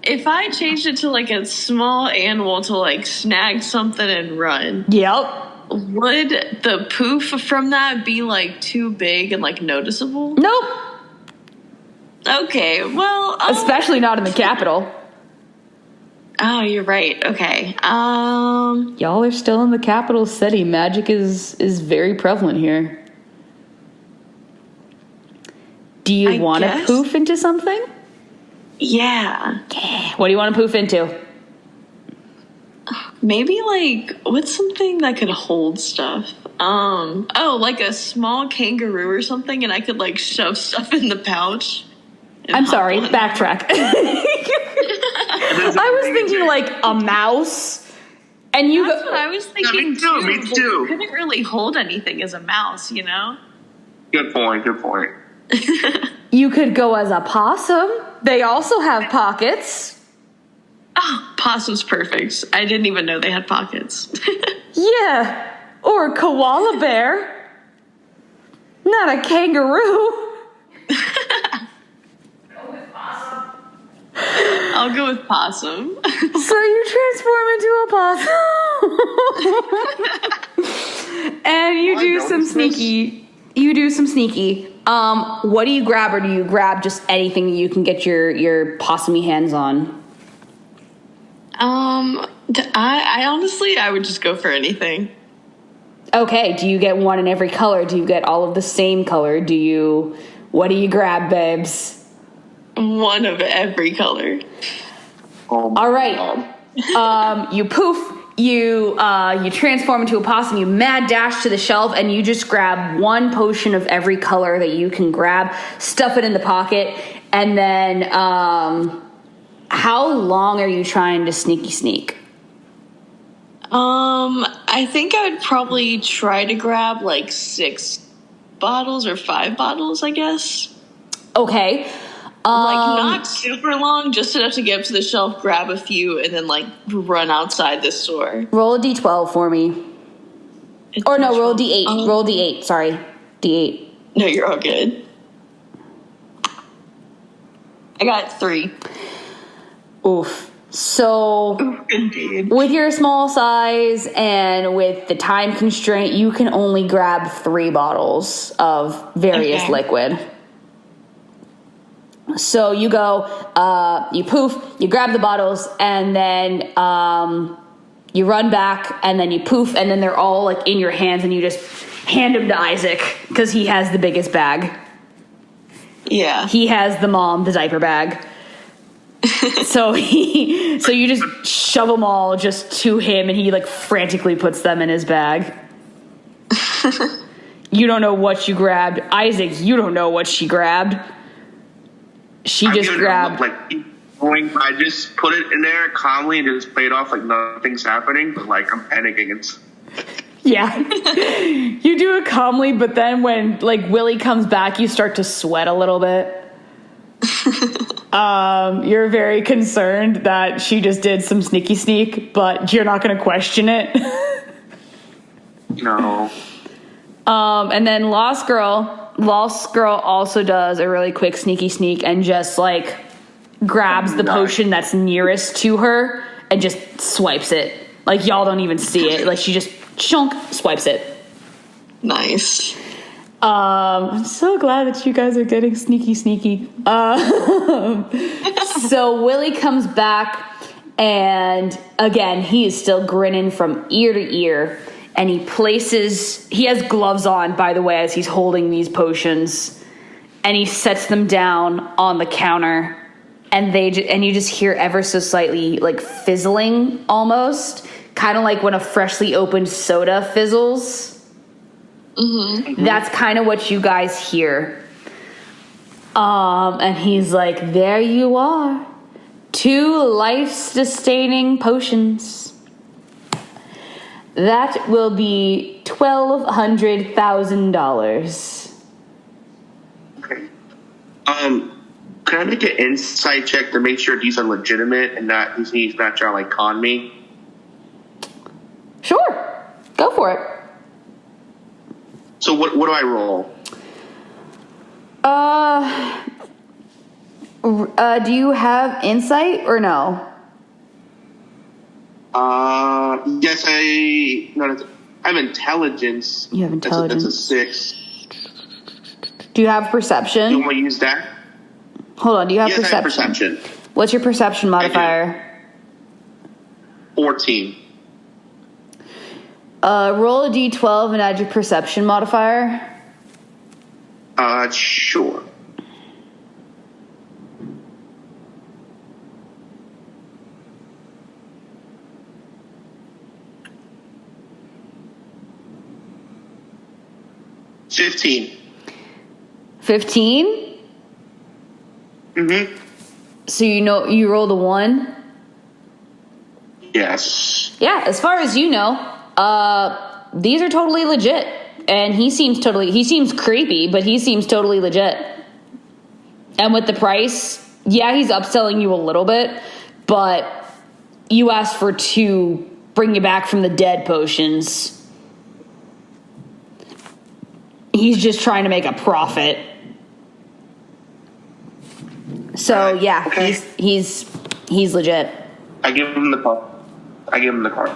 If I changed it to like a small animal to like snag something and run, Yep. would the poof from that be like too big and like noticeable? Nope. Okay, well, Especially not in the capital. oh, you're right. Okay. Y'all are still in the capital city. Magic is very prevalent here. Do you I want to guess. poof into something? Yeah. What do you want to poof into? Maybe like what's something that could hold stuff? Like a small kangaroo or something, and I could like shove stuff in the pouch. and I'm hop sorry, on. backtrack. I was thinking like a mouse. And you That's go. what I was thinking me too, me but too. You couldn't really hold anything as a mouse, you know? good point. You could go as a possum. They also have pockets. Oh, possum's perfect. I didn't even know they had pockets. Yeah. Or a koala bear. Not a kangaroo. I'll go with possum. So you transform into a possum. And you do some sneaky. You do some sneaky. What do you grab, or do you grab just anything that you can get your possumy hands on? I honestly, I would just go for anything. Okay, do you get one in every color? Do you get all of the same color? What do you grab, babes? One of every color. Oh, All right. You poof, you transform into a possum, you mad dash to the shelf, and you just grab one potion of every color that you can grab, stuff it in the pocket, and then how long are you trying to sneaky sneak? I think I would probably try to grab like 6 bottles or 5 bottles, I guess. Okay. Like not super long, just enough to get up to the shelf, grab a few, and then like run outside the store. Roll a d12 for me. Or no, roll a d8. Roll a d8. Sorry. D8. No, you're all good. I got 3. Oof. So, Indeed. with your small size and with the time constraint, you can only grab 3 bottles of various liquid. So you go, you poof, you grab the bottles, and then you run back, and then you poof, and then they're all like in your hands, and you just hand them to Isaac because he has the biggest bag. Yeah. He has the diaper bag. So you just shove them all just to him, and he like frantically puts them in his bag. You don't know what you grabbed. Isaac, you don't know what she grabbed. She just grabbed. I just put it in there calmly and just play it off like nothing's happening, but like I'm panicking. Yeah. You do it calmly, but then when like Willie comes back, you start to sweat a little bit. You're very concerned that she just did some sneaky sneak, but you're not going to question it. No. And then Lost Girl also does a really quick sneaky sneak and just like grabs the potion that's nearest to her and just swipes it. Like y'all don't even see it. Like she just chunk swipes it. Nice. I'm so glad that you guys are getting sneaky. So Willie comes back, and again, he is still grinning from ear to ear, and he has gloves on, by the way, as he's holding these potions, and he sets them down on the counter, and you just hear ever so slightly like fizzling almost, kind of like when a freshly opened soda fizzles. Mm-hmm. That's kind of what you guys hear. And he's like, there you are. 2 life-sustaining potions. That will be $1,200,000. Okay. Can I make an insight check to make sure these are legitimate and not he's not trying to like con me? Sure. Go for it. So what do I roll? Do you have insight or no? Yes, I have intelligence. You have intelligence. That's a 6. Do you have perception? You want to use that? Hold on, do you have perception? I have perception. What's your perception modifier? 14. Roll a d12 and add your perception modifier. Sure. $15. 15? Mm-hmm. So you rolled a 1? Yes. Yeah, as far as you know, these are totally legit. And he seems creepy, but he seems totally legit. And with the price, yeah, he's upselling you a little bit, but you asked for 2 bring you back from the dead potions. He's just trying to make a profit. So yeah, okay. He's legit. I give him the card.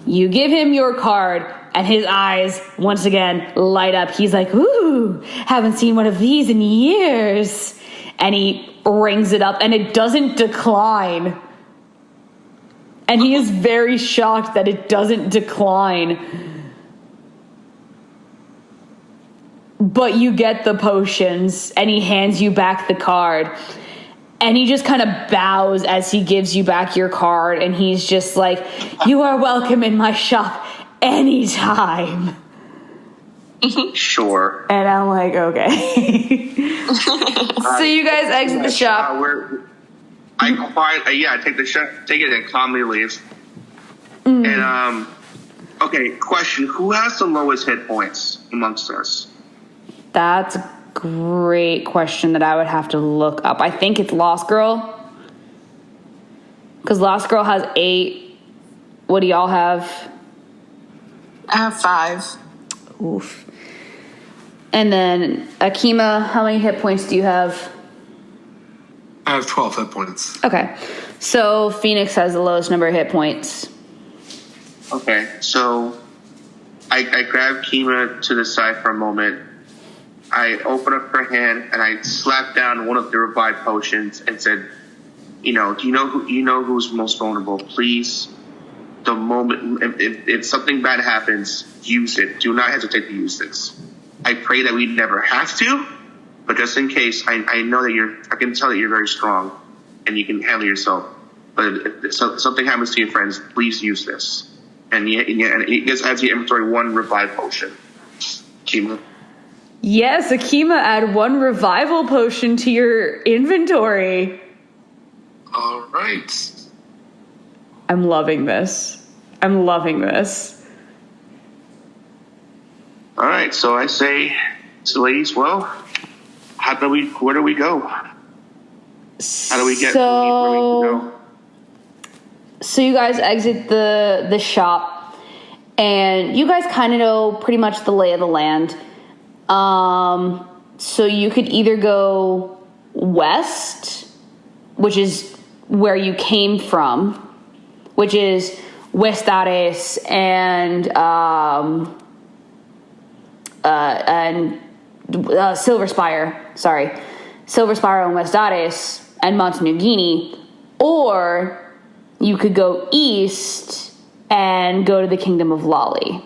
You give him your card, and his eyes once again light up. He's like, "Ooh, haven't seen one of these in years." And he rings it up, and it doesn't decline. And he is very shocked that it doesn't decline. But you get the potions, and he hands you back the card. And he just kind of bows as he gives you back your card. And he's just like, you are welcome in my shop anytime. Sure. And I'm like, okay. So you guys exit the shop. I take it and calmly leave. And, okay, question. Who has the lowest hit points amongst us? That's a great question that I would have to look up. I think it's Lost Girl. Because Lost Girl has 8. What do y'all have? I have 5. Oof. And then Akima, how many hit points do you have? I have 12 hit points. Okay. So Phoenix has the lowest number of hit points. Okay. So I grab Kima to the side for a moment. I open up her hand and I slapped down one of the revived potions and said, do you know who's most vulnerable? Please, the moment if something bad happens, use it. Do not hesitate to use this. I pray that we never have to, but just in case, I know that I can tell that you're very strong and you can handle yourself. But if something happens to your friends, please use this. And he just adds your inventory 1 revived potion. Kima. Yes, Akima, add 1 revival potion to your inventory. All right. I'm loving this. All right, so I say to the ladies, well, where do we go? How do we get where we need to go? So you guys exit the shop, and you guys kind of know pretty much the lay of the land. So you could either go west, which is where you came from, which is Westares and Silver Spire. Sorry, Silver Spire and Westares and Montenegini, or you could go east and go to the Kingdom of Lolly.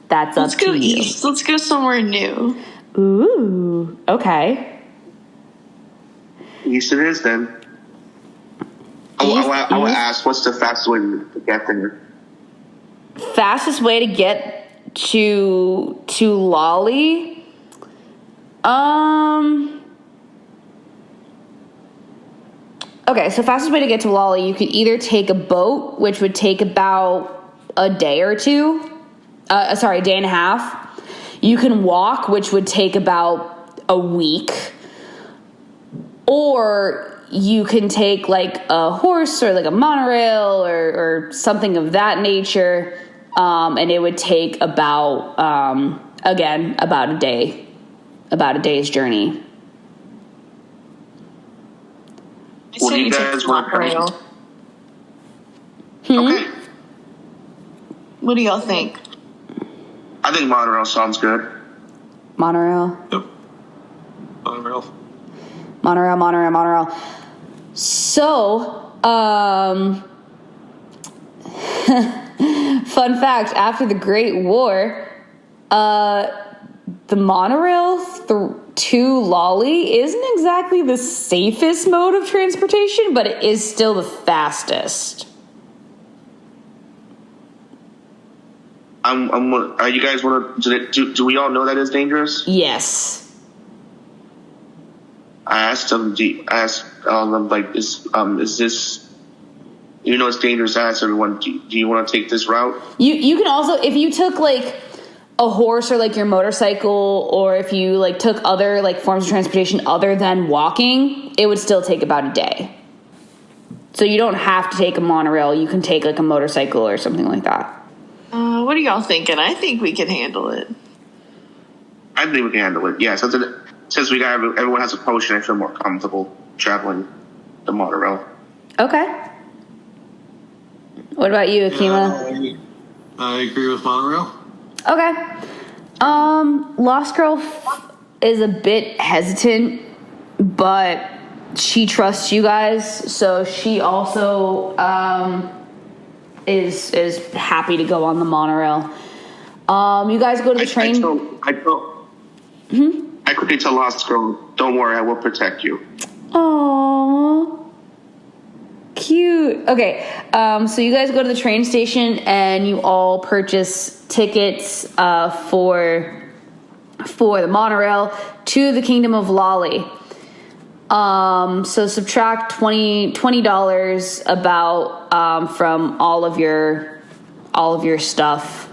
That's Let's up to go you. east. Let's go somewhere new. Ooh, okay. East it is then. I would ask, what's the fastest way to get there? Fastest way to get to Lolly? Okay, so fastest way to get to Lolly, you could either take a boat, which would take about a day or two. A day and a half. You can walk, which would take about a week. Or you can take like a horse or like a monorail or something of that nature. And it would take about a day. About a day's journey. What do you guys want to monorail. Okay. What do y'all think? I think monorail sounds good. Monorail. Yep. Monorail. So, fun fact, after the Great War, the monorail to Lolly isn't exactly the safest mode of transportation, but it is still the fastest. You guys want to? Do we all know that it's dangerous? Yes. I asked them. I asked them like, is this? You know, it's dangerous. I asked everyone, do you want to take this route? You can also, if you took like a horse or like your motorcycle, or if you like took other like forms of transportation other than walking, it would still take about a day. So you don't have to take a monorail. You can take like a motorcycle or something like that. What are y'all thinking? I think we can handle it. I think we can handle it. Yeah, since everyone has a potion, I feel more comfortable traveling the monorail. Okay. What about you, Akima? I agree with monorail. Okay. Lost Girl is a bit hesitant, but she trusts you guys, so she also is happy to go on the monorail. You guys go to the train. I quickly tell Lost Girl, don't worry, I will protect you. Aww. Cute. Okay, so you guys go to the train station and you all purchase tickets for the monorail to the Kingdom of Lolly. So subtract $20 about from all of your stuff,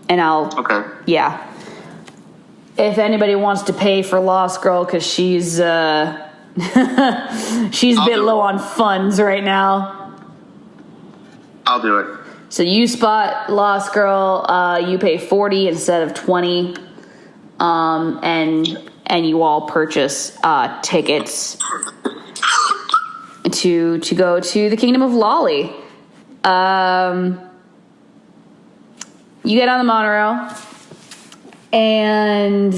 and yeah. If anybody wants to pay for Lost Girl, because she's she's a bit low on funds right now. I'll do it. So you spot Lost Girl. You pay 40 instead of 20, and you all purchase tickets to go to the Kingdom of Lolly. You get on the monorail, and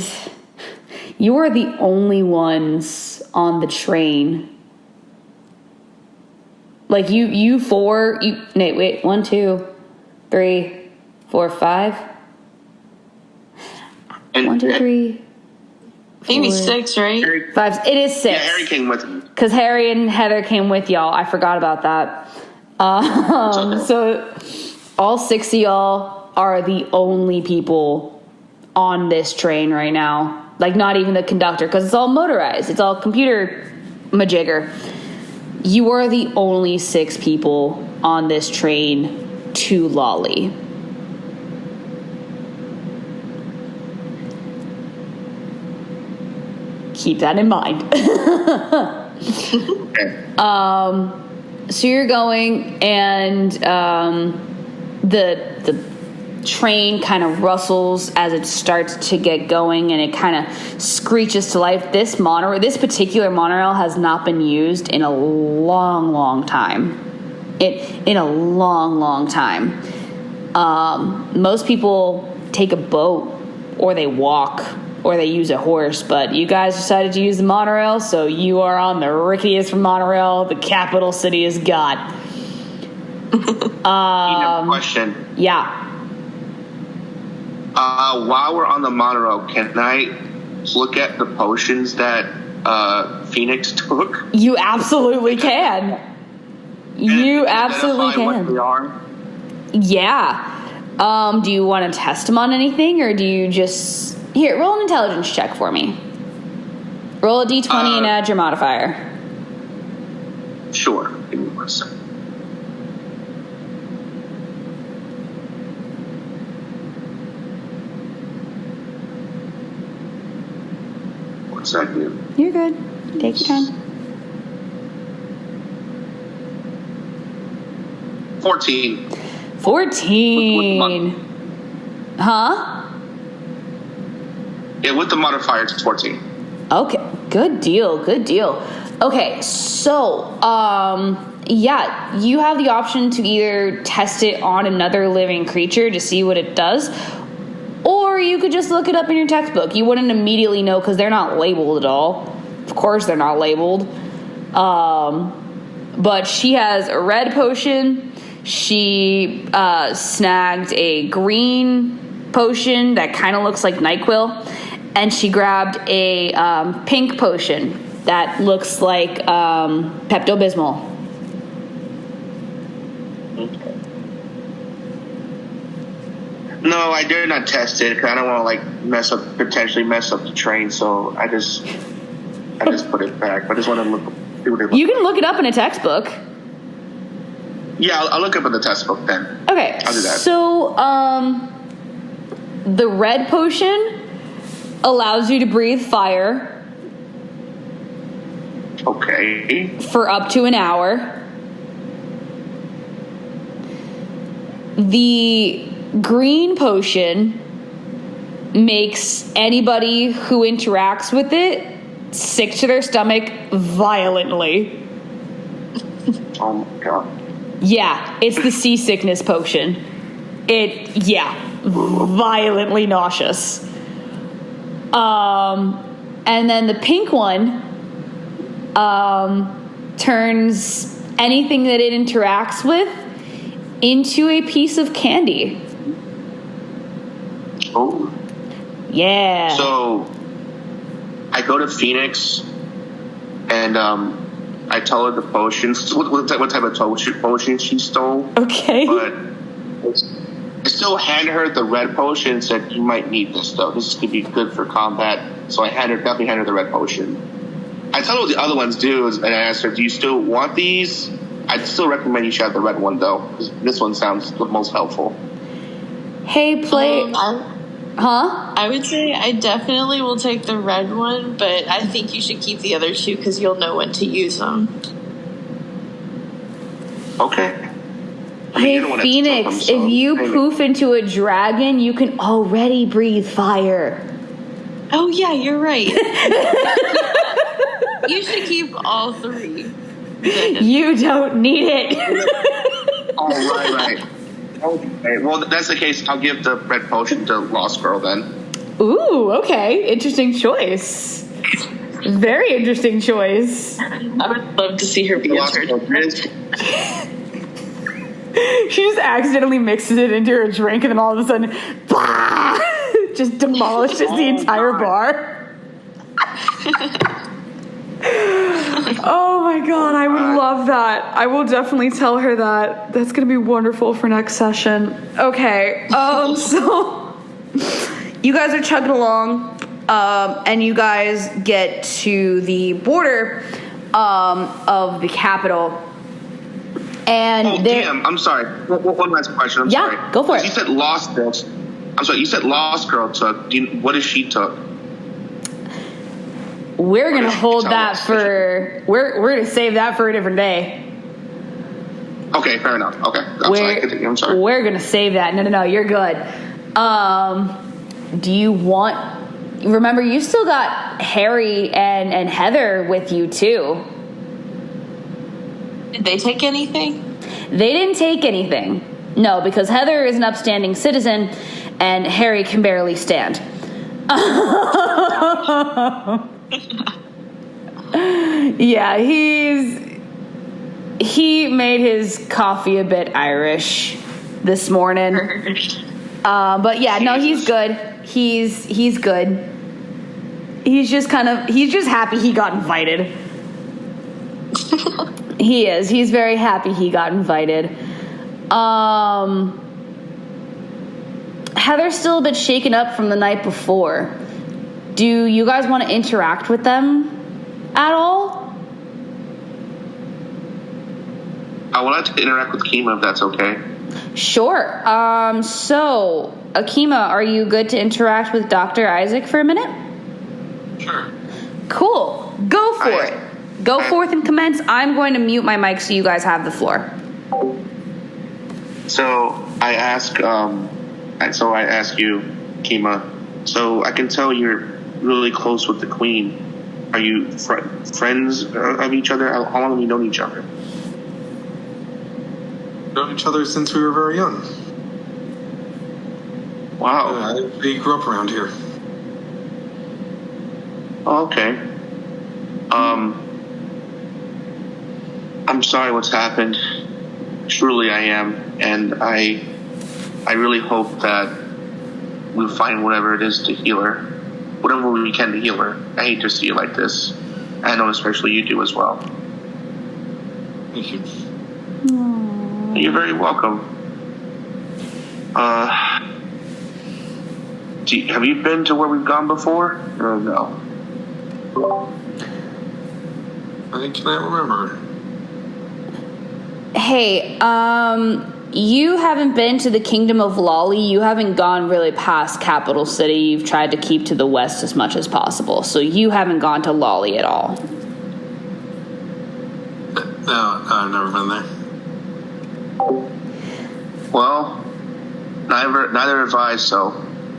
you are the only ones on the train. Like you four, wait, 1, 2, 3, 4, 5. 1, 2, 3. Maybe 6, right? 5. It is 6. Yeah, Harry came with me. Because Harry and Heather came with y'all. I forgot about that. So all 6 of y'all are the only people on this train right now. Like, not even the conductor, because it's all motorized. It's all computer majigger. You are the only 6 people on this train to Lolly. Keep that in mind. So you're going, and the train kind of rustles as it starts to get going, and it kind of screeches to life. This particular monorail has not been used in a long time. In a long time. Most people take a boat, or they walk, or they use a horse, but you guys decided to use the monorail, so you are on the rickiest monorail the capital city has got. Question. Yeah. While we're on the monorail, can I look at the potions that Phoenix took? You absolutely can. You absolutely can. What they are? Yeah. Do you want to test them on anything, or do you just... Here, roll an intelligence check for me. Roll a d20 and add your modifier. Sure. Give me 1 second. What's that do? You're good. Take your time. 14. 14. Huh? Yeah, with the modifier, it's 14. Okay, good deal. Okay, so, yeah, you have the option to either test it on another living creature to see what it does, or you could just look it up in your textbook. You wouldn't immediately know because they're not labeled at all. Of course they're not labeled. But she has a red potion. She snagged a green potion that kind of looks like NyQuil. And she grabbed a pink potion that looks like Pepto-Bismol. Okay. No, I did not test it because I don't want to potentially mess up the train. So I just put it back. I just want to look. You can look it up in a textbook. Yeah, I'll look up in the textbook then. Okay, I'll do that. So the red potion allows you to breathe fire. Okay. For up to an hour. The green potion makes anybody who interacts with it sick to their stomach violently. Oh my god. Yeah, it's the seasickness potion. Violently nauseous. And then the pink one turns anything that it interacts with into a piece of candy. Oh. Yeah. So I go to Phoenix and I tell her the potions. What type of potion she stole? Okay. But I still hand her the red potion and said, "You might need this though. This could be good for combat." So I definitely hand her the red potion. I tell her what the other ones do, and I asked her, "Do you still want these?" I'd still recommend you should have the red one though, because this one sounds the most helpful. Hey, play. Huh? I would say I definitely will take the red one, but I think you should keep the other two because you'll know when to use them. Okay. Hey, Phoenix, if you poof into a dragon, you can already breathe fire. Oh, yeah, you're right. You should keep all three. You don't need it. Oh, right. Okay. Well, if that's the case, I'll give the red potion to Lost Girl then. Ooh, okay. Interesting choice. Very interesting choice. I would love to see her be a turd. She just accidentally mixes it into her drink, and then all of a sudden, bah! Just demolishes the entire bar. Oh my god, I would love that. I will definitely tell her that. That's gonna be wonderful for next session. Okay, so you guys are chugging along, and you guys get to the border of the capital. And damn, I'm sorry. One last question. I'm sorry. Yeah, go for it. You said Lost Girl. I'm sorry, you said Lost Girl took. What does she took? We're gonna hold that for. We're gonna save that for a different day. Okay, fair enough. Okay, I'm sorry. We're gonna save that. No, you're good. Do you want? Remember, you still got Harry and Heather with you too. Did they take anything? They didn't take anything. No, because Heather is an upstanding citizen, and Harry can barely stand. Yeah, he made his coffee a bit Irish this morning. But yeah, no, he's good. He's good. He's just happy he got invited. He is. He's very happy he got invited. Heather's still a bit shaken up from the night before. Do you guys want to interact with them at all? I would like to interact with Kima if that's okay. Sure. So, Akima, are you good to interact with Dr. Isaac for a minute? Sure. Cool. Go for it. Go forth and commence. I'm going to mute my mic so you guys have the floor. So I ask you, Kima. So I can tell you're really close with the Queen. Are you friends of each other? How long have you known each other? Known each other since we were very young. Wow. We grew up around here. Oh, okay. I'm sorry what's happened. Truly I am. And I really hope that we'll find whatever it is to heal her. Whatever we can to heal her. I hate to see it like this. I know especially you do as well. Thank you. You're very welcome. Have you been to where we've gone before? Or no? I cannot remember. Hey, you haven't been to the Kingdom of Lolly. You haven't gone really past Capital City. You've tried to keep to the west as much as possible. So you haven't gone to Lolly at all. No, I've never been there. Well, neither have I, so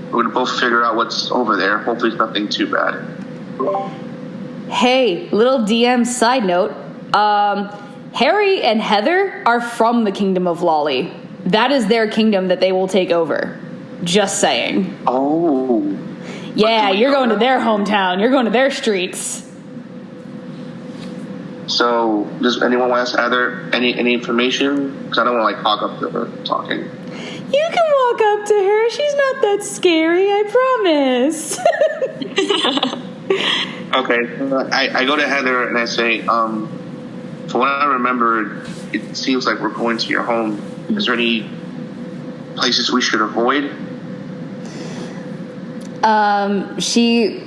we're going to both figure out what's over there. Hopefully it's nothing too bad. Hey, little DM side note. Harry and Heather are from the Kingdom of Lolly. That is their kingdom that they will take over. Just saying. Oh. Yeah, you're going to their hometown. You're going to their streets. So, does anyone want to ask Heather any information? Because I don't want to hog up to her talking. You can walk up to her. She's not that scary, I promise. Okay. I go to Heather and I say, from what I remember, it seems like we're going to your home. Is there any places we should avoid? She,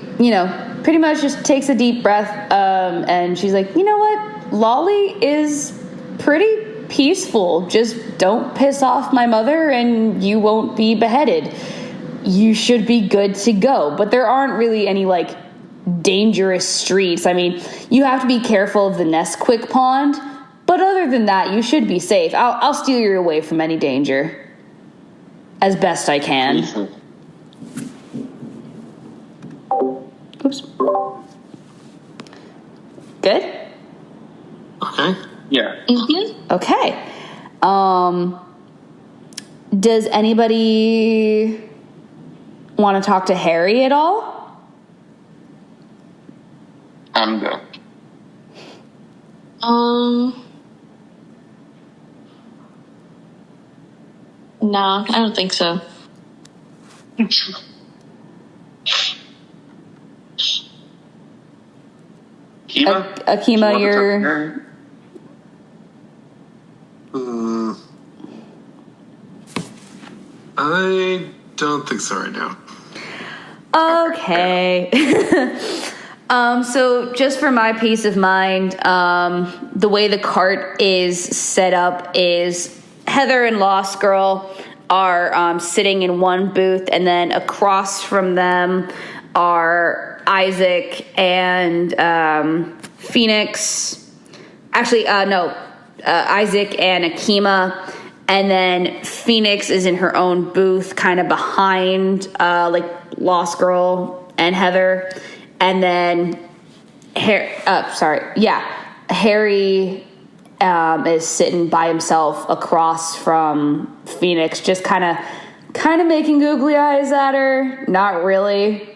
pretty much just takes a deep breath, and she's like, you know what? Lolly is pretty peaceful. Just don't piss off my mother and you won't be beheaded. You should be good to go. But there aren't really any, dangerous streets. I mean, you have to be careful of the Nesquik pond, but other than that, you should be safe. I'll steer you away from any danger as best I can. Oops. Good? Okay. Yeah. Mm-hmm. Okay. Does anybody want to talk to Harry at all? I'm good. No, I don't think so. Akima? Akima, you're... I don't think so right now. Okay. So just for my peace of mind, the way the cart is set up is Heather and Lost Girl are sitting in one booth, and then across from them are Isaac and Phoenix. Actually, Isaac and Akima. And then Phoenix is in her own booth, kind of behind, Lost Girl and Heather. And then, Harry is sitting by himself across from Phoenix, just kind of making googly eyes at her, not really,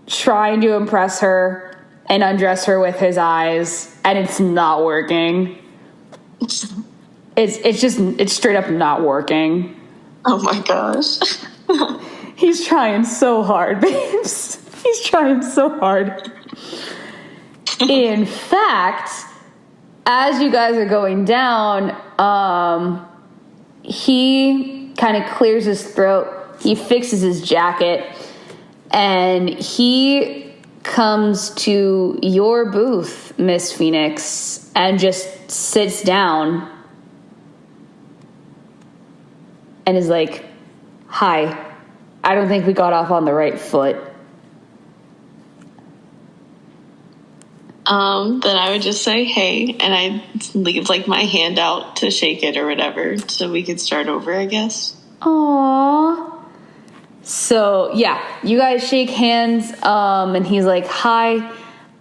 trying to impress her and undress her with his eyes, and it's not working. It's straight up not working. Oh my gosh. He's trying so hard, babes. He's trying so hard. In fact, as you guys are going down, he kind of clears his throat. He fixes his jacket, and he comes to your booth, Miss Phoenix, and just sits down and is like, "Hi, I don't think we got off on the right foot." Then I would just say, hey, and I'd leave like my hand out to shake it or whatever so we could start over, I guess. Aww. So, yeah, you guys shake hands, and he's like, "Hi,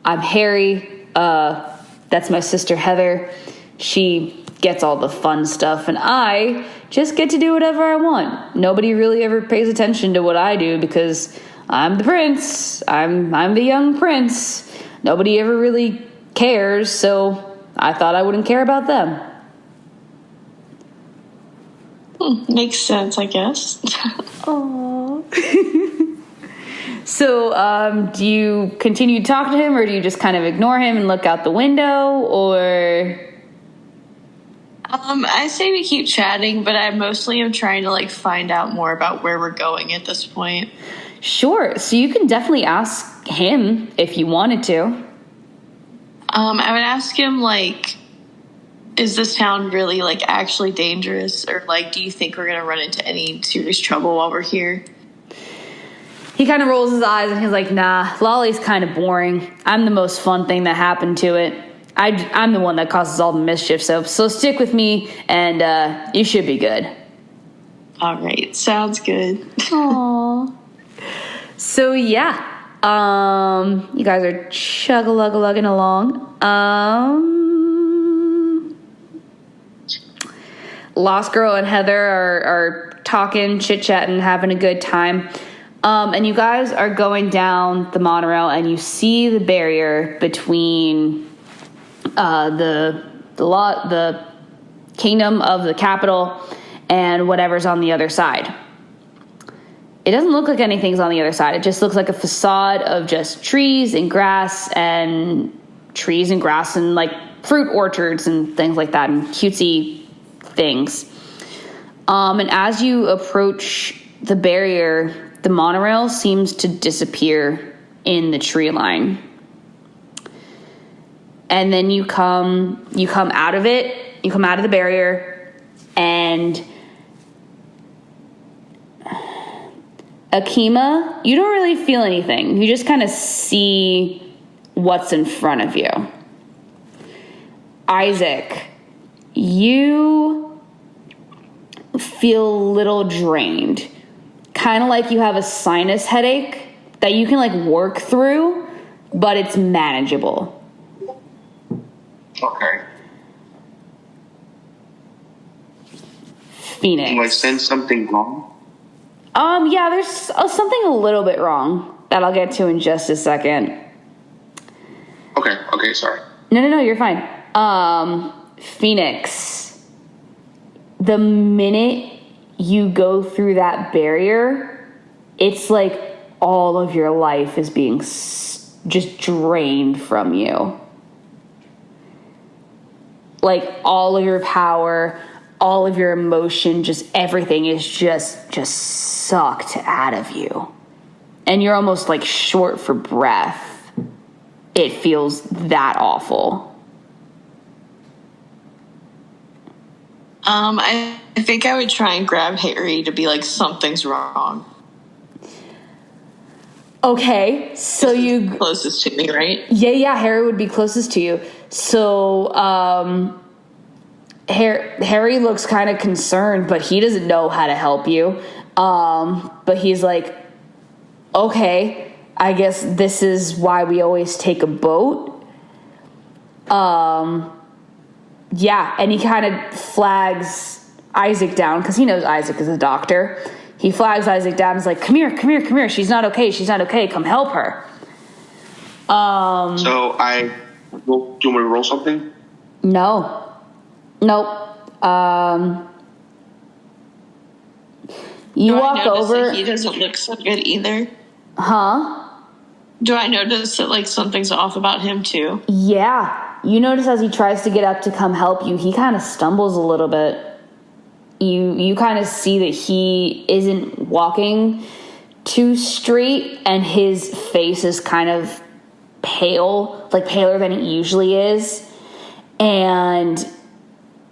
I'm Harry. That's my sister Heather. She gets all the fun stuff, and I just get to do whatever I want. Nobody really ever pays attention to what I do because I'm the prince. I'm the young prince. Nobody ever really cares, so I thought I wouldn't care about them." Makes sense, I guess. Aww. So, do you continue to talk to him, or do you just kind of ignore him and look out the window, or... I say we keep chatting, but I mostly am trying to find out more about where we're going at this point. Sure. So you can definitely ask him if you wanted to. I would ask him, is this town really, actually dangerous? Or, do you think we're going to run into any serious trouble while we're here? He kind of rolls his eyes and he's like, "Nah, Lolly's kind of boring. I'm the most fun thing that happened to it. I'm the one that causes all the mischief, so stick with me, and you should be good." All right, sounds good. Aww. So yeah, you guys are chug-a-lug-a-lugging along. Lost Girl and Heather are talking, chit-chatting, having a good time. And you guys are going down the monorail, and you see the barrier between the kingdom of the capital and whatever's on the other side. It doesn't look like anything's on the other side. It just looks like a facade of just trees and grass and fruit orchards and things like that, and cutesy things. And as you approach the barrier, the monorail seems to disappear in the tree line. And then you come out of it, you come out of the barrier, and Akima, you don't really feel anything. You just kind of see what's in front of you. Isaac, you feel a little drained. Kind of like you have a sinus headache that you can work through, but it's manageable. Okay. Phoenix. Do I sense something wrong? Yeah, there's something a little bit wrong that I'll get to in just a second. Okay, sorry. No, you're fine. Phoenix, the minute you go through that barrier, it's like all of your life is being just drained from you. like all of your power, all of your emotion, just everything is just sucked out of you. And you're almost like short for breath. It feels that awful. I think I would try and grab Harry to be like, something's wrong. Okay, so you closest to me, right? Yeah, Harry would be closest to you. So, Harry looks kind of concerned, but he doesn't know how to help you. But he's like, okay, I guess this is why we always take a boat. Yeah, and he kind of flags Isaac down because he knows Isaac is a doctor. He flags Isaac down and is like, come here. She's not okay. Come help her. So do you want me to roll something? No. Nope. You walk over. That he doesn't look so good either. Huh? Do I notice that like something's off about him too? Yeah. You notice as he tries to get up to come help you, he kind of stumbles a little bit. You kind of see that he isn't walking too straight, and his face is kind of pale, like paler than it usually is. And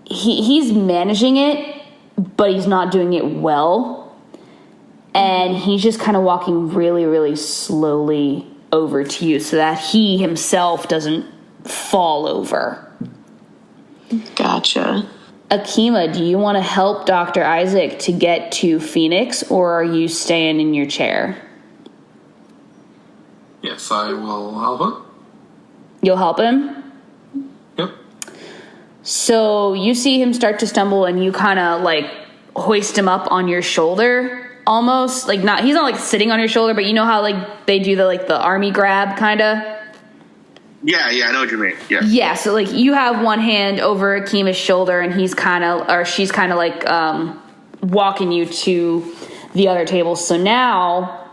he's managing it, but he's not doing it well. And he's just kind of walking really, really slowly over to you so that he himself doesn't fall over. Gotcha. Akima, do you want to help Dr. Isaac to get to Phoenix, or are you staying in your chair? Yes, I will help him. You'll help him? Yep. So you see him start to stumble, and you kind of like hoist him up on your shoulder, almost. Like he's not like sitting on your shoulder, but you know how like they do the army grab kind of? Yeah, I know what you mean. Yeah. Yeah, so like you have one hand over Akima's shoulder, and she's kind of like walking you to the other table. So now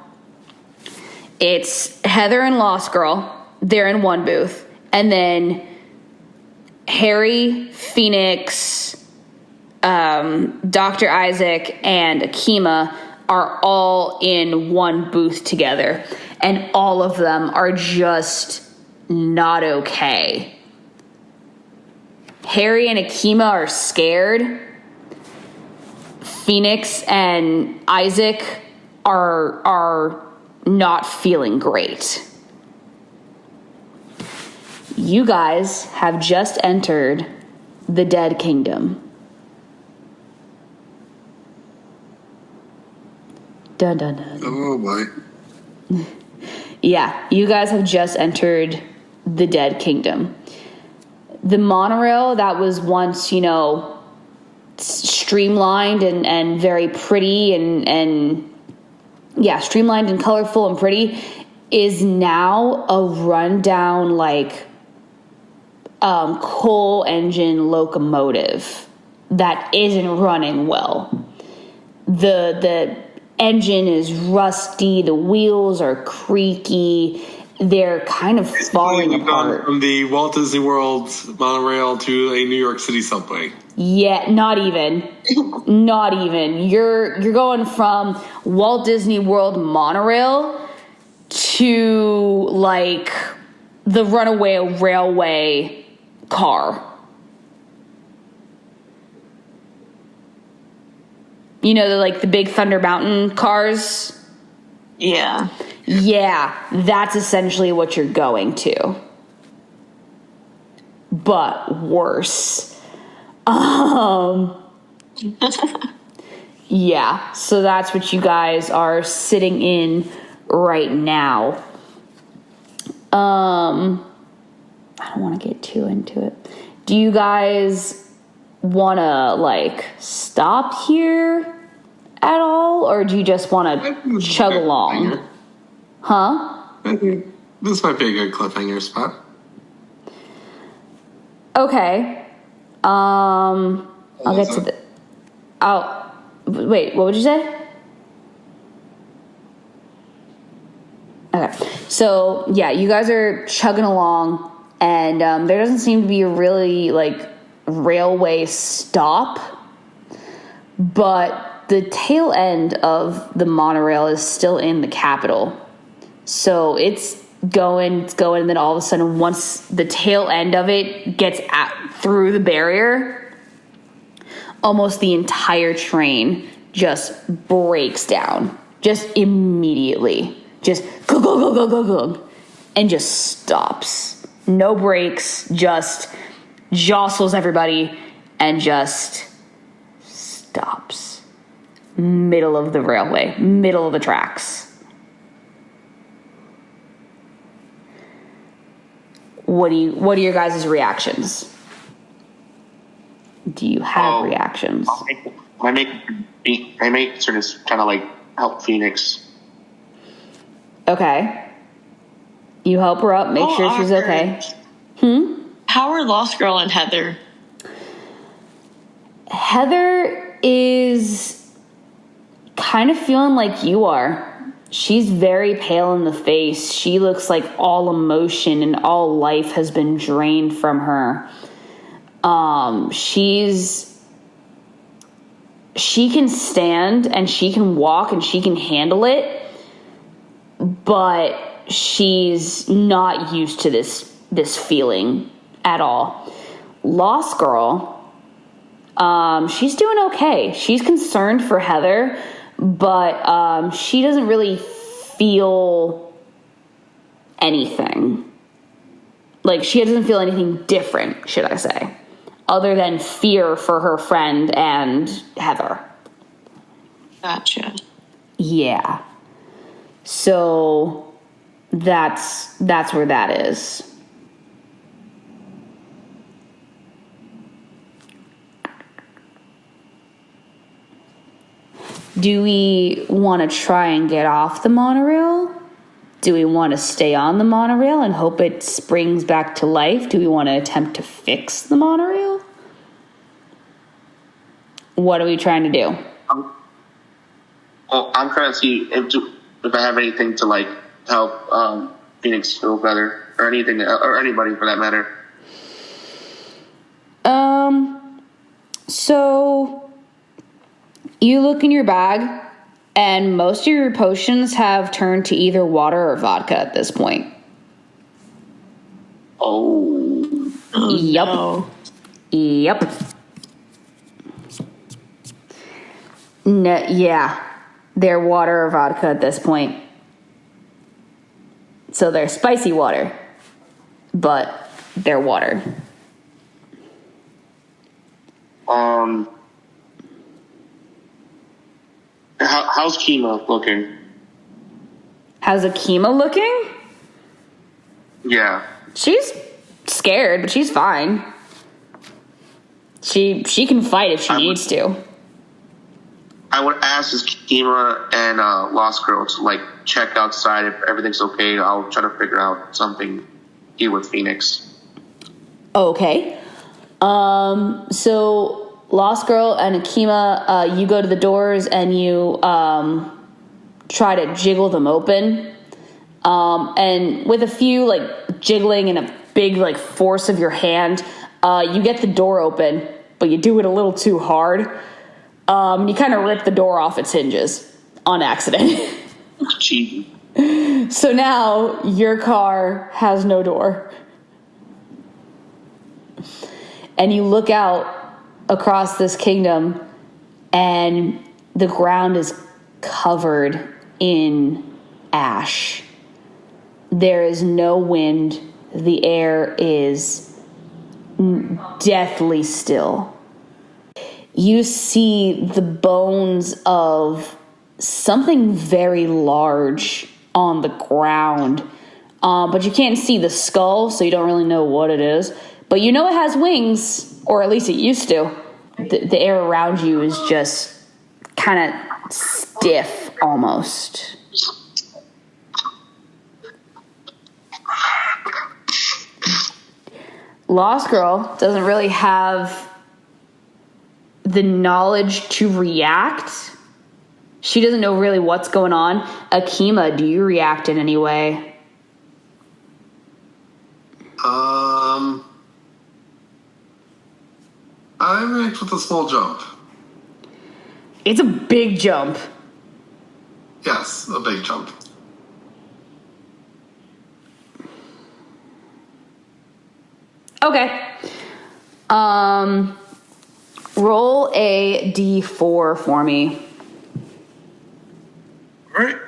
it's Heather and Lost Girl. They're in one booth, and then Harry, Phoenix, Dr. Isaac, and Akima are all in one booth together, and all of them are just not okay. Harry and Akima are scared. Phoenix and Isaac are not feeling great. You guys have just entered the Dead Kingdom. Dun dun dun. Oh boy. Yeah, you guys have just entered the Dead Kingdom. The monorail that was once, streamlined and very pretty and streamlined and colorful and pretty, is now a rundown coal engine locomotive that isn't running well. The engine is rusty, the wheels are creaky, they're kind of falling apart. From the Walt Disney World monorail to a New York City subway. Yeah, not even. Not even. You're going from Walt Disney World monorail to the runaway railway car. You know, the big Thunder Mountain cars? Yeah. Yeah, that's essentially what you're going to. But worse. Yeah, so that's what you guys are sitting in right now. I don't want to get too into it. Do you guys want to stop here at all, or do you just want to chug along? Huh? I think this might be a good cliffhanger spot. Okay. I'll get to the... Oh, wait, what would you say? Okay. So, yeah, you guys are chugging along, and there doesn't seem to be a really, railway stop, but the tail end of the monorail is still in the capital. So it's going, and then all of a sudden, once the tail end of it gets through the barrier, almost the entire train just breaks down, just immediately, just go, go, go, go, go, go, and just stops. No brakes, just jostles everybody and just stops. Middle of the railway, middle of the tracks. What are your guys' reactions? Do you have reactions? I make sort of kind of like help Phoenix. Okay. You help her up, make sure she's okay. How are Lost Girl and Heather? Heather is kind of feeling like you are. She's very pale in the face. She looks like all emotion and all life has been drained from her. She can stand and she can walk and she can handle it, but she's not used to this feeling at all. Lost Girl, she's doing okay. She's concerned for Heather, but she doesn't really feel anything. Like, she doesn't feel anything different, should I say, other than fear for her friend and Heather. Gotcha. Yeah. So that's where that is. Do we want to try and get off the monorail? Do we want to stay on the monorail and hope it springs back to life? Do we want to attempt to fix the monorail? What are we trying to do? Well, I'm trying to see if I have anything to like help Phoenix feel better, or anything, or anybody for that matter. So you look in your bag, and most of your potions have turned to either water or vodka at this point. Oh. Yep. No. Yep. No, yeah. They're water or vodka at this point. So they're spicy water, but they're water. How's Kima looking? How's Akima looking? Yeah. She's scared, but she's fine. She can fight if she needs to. I would ask this Kima and Lost Girl to like check outside if everything's okay. I'll try to figure out something here with Phoenix. Okay. So Lost Girl and Akima, you go to the doors and you try to jiggle them open. And with a few like jiggling and a big like force of your hand, you get the door open, but you do it a little too hard. You kind of rip the door off its hinges on accident. Cheating. So now your car has no door. And you look out across this kingdom and the ground is covered in ash. There is no wind. The air is deathly still. You see the bones of something very large on the ground, but you can't see the skull, so you don't really know what it is. But you know it has wings, or at least it used to. The air around you is just kind of stiff almost. Lost Girl doesn't really have the knowledge to react. She doesn't know really what's going on. Akima, do you react in any way? I make with a small jump. It's a big jump. Yes, a big jump. Okay. Roll a d4 for me. All right.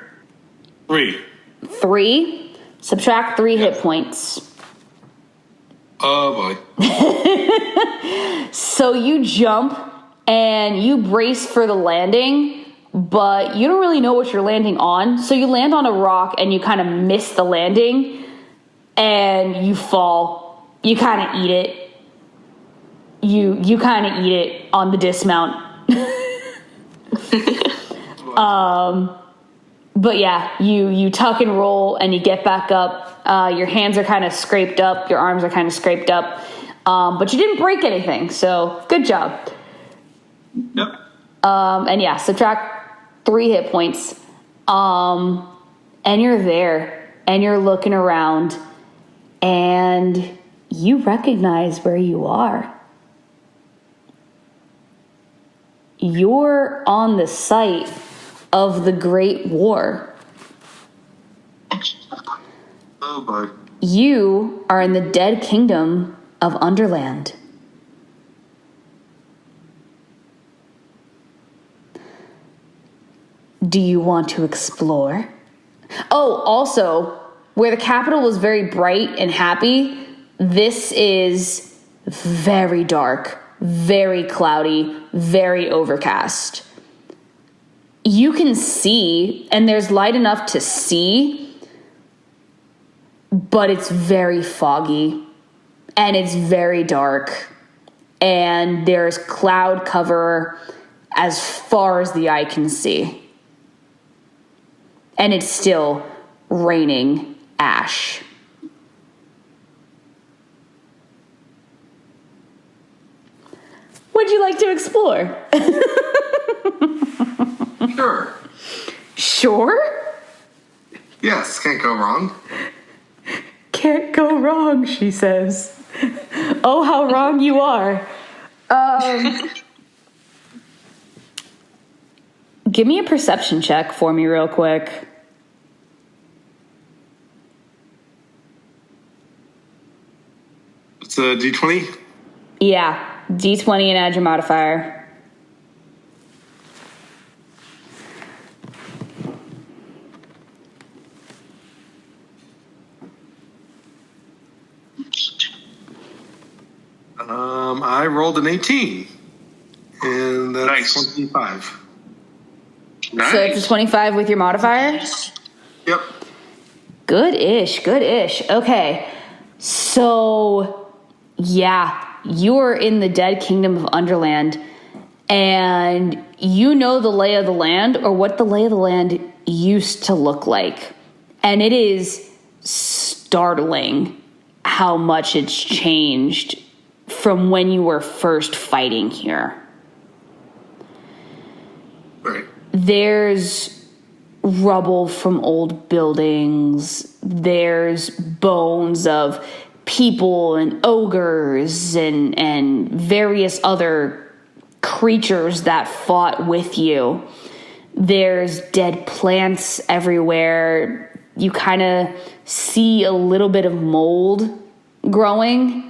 3. 3. Subtract 3 hit points. Oh, boy. So you jump and you brace for the landing, but you don't really know what you're landing on. So you land on a rock and you kind of miss the landing and you fall. You kind of eat it. You kind of eat it on the dismount. But yeah, you tuck and roll and you get back up. Your hands are kind of scraped up. Your arms are kind of scraped up. But you didn't break anything, so good job. Yep. And yeah, subtract 3 hit points. And you're there and you're looking around and you recognize where you are. You're on the site of the Great War. Oh, boy. You are in the dead kingdom of Underland. Do you want to explore? Oh, also, where the capital was very bright and happy, this is very dark, very cloudy, very overcast. You can see, and there's light enough to see, but it's very foggy, and it's very dark, and there's cloud cover as far as the eye can see. And it's still raining ash. Would you like to explore? Sure. Sure? Yes, can't go wrong. Can't go wrong, she says. Oh, how wrong you are. Give me a perception check for me real quick. It's a D20. Yeah, D20 and add your modifier. I rolled an 18. And that's Nice. 25. Nice. So it's a 25 with your modifier? Yep. Good-ish, good-ish. Okay, so yeah, you're in the dead kingdom of Underland, and you know the lay of the land, or what the lay of the land used to look like. And it is startling how much it's changed from when you were first fighting here. Right. There's rubble from old buildings. There's bones of people and ogres and various other creatures that fought with you. There's dead plants everywhere. You kind of see a little bit of mold growing,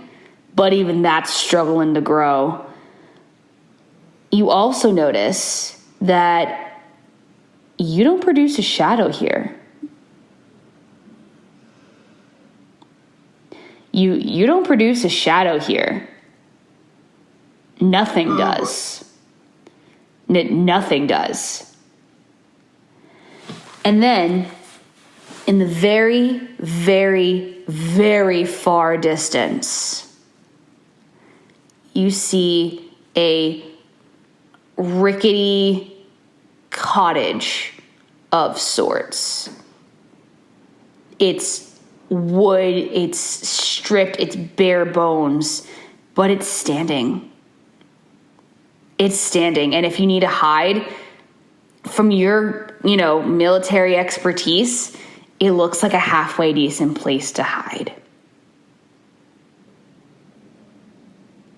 but even that's struggling to grow. You also notice that you don't produce a shadow here. You don't produce a shadow here. Nothing does. Nothing does. And then, in the very, very, very far distance, you see a rickety cottage of sorts. It's wood, it's stripped, it's bare bones, but it's standing. It's standing, and if you need to hide from your, military expertise, it looks like a halfway decent place to hide.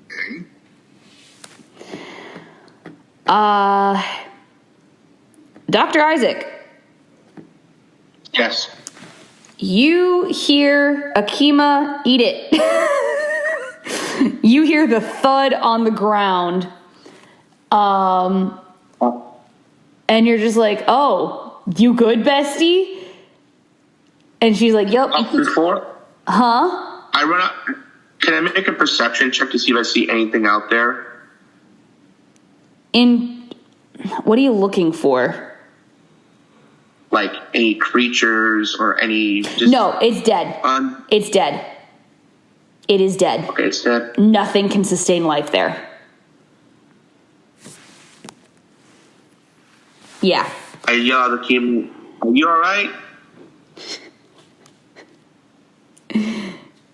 Okay. Dr. Isaac, Yes. you hear Akima eat it. You hear the thud on the ground. And you're just like, oh, you good, bestie? And she's like, yep. Before Huh? I run up, can I make a perception check to see if I see anything out there? What are you looking for? Like any creatures or any... No, it's dead. It's dead. It is dead. Okay, it's dead. Nothing can sustain life there. Yeah. I yell at Akima, are you alright?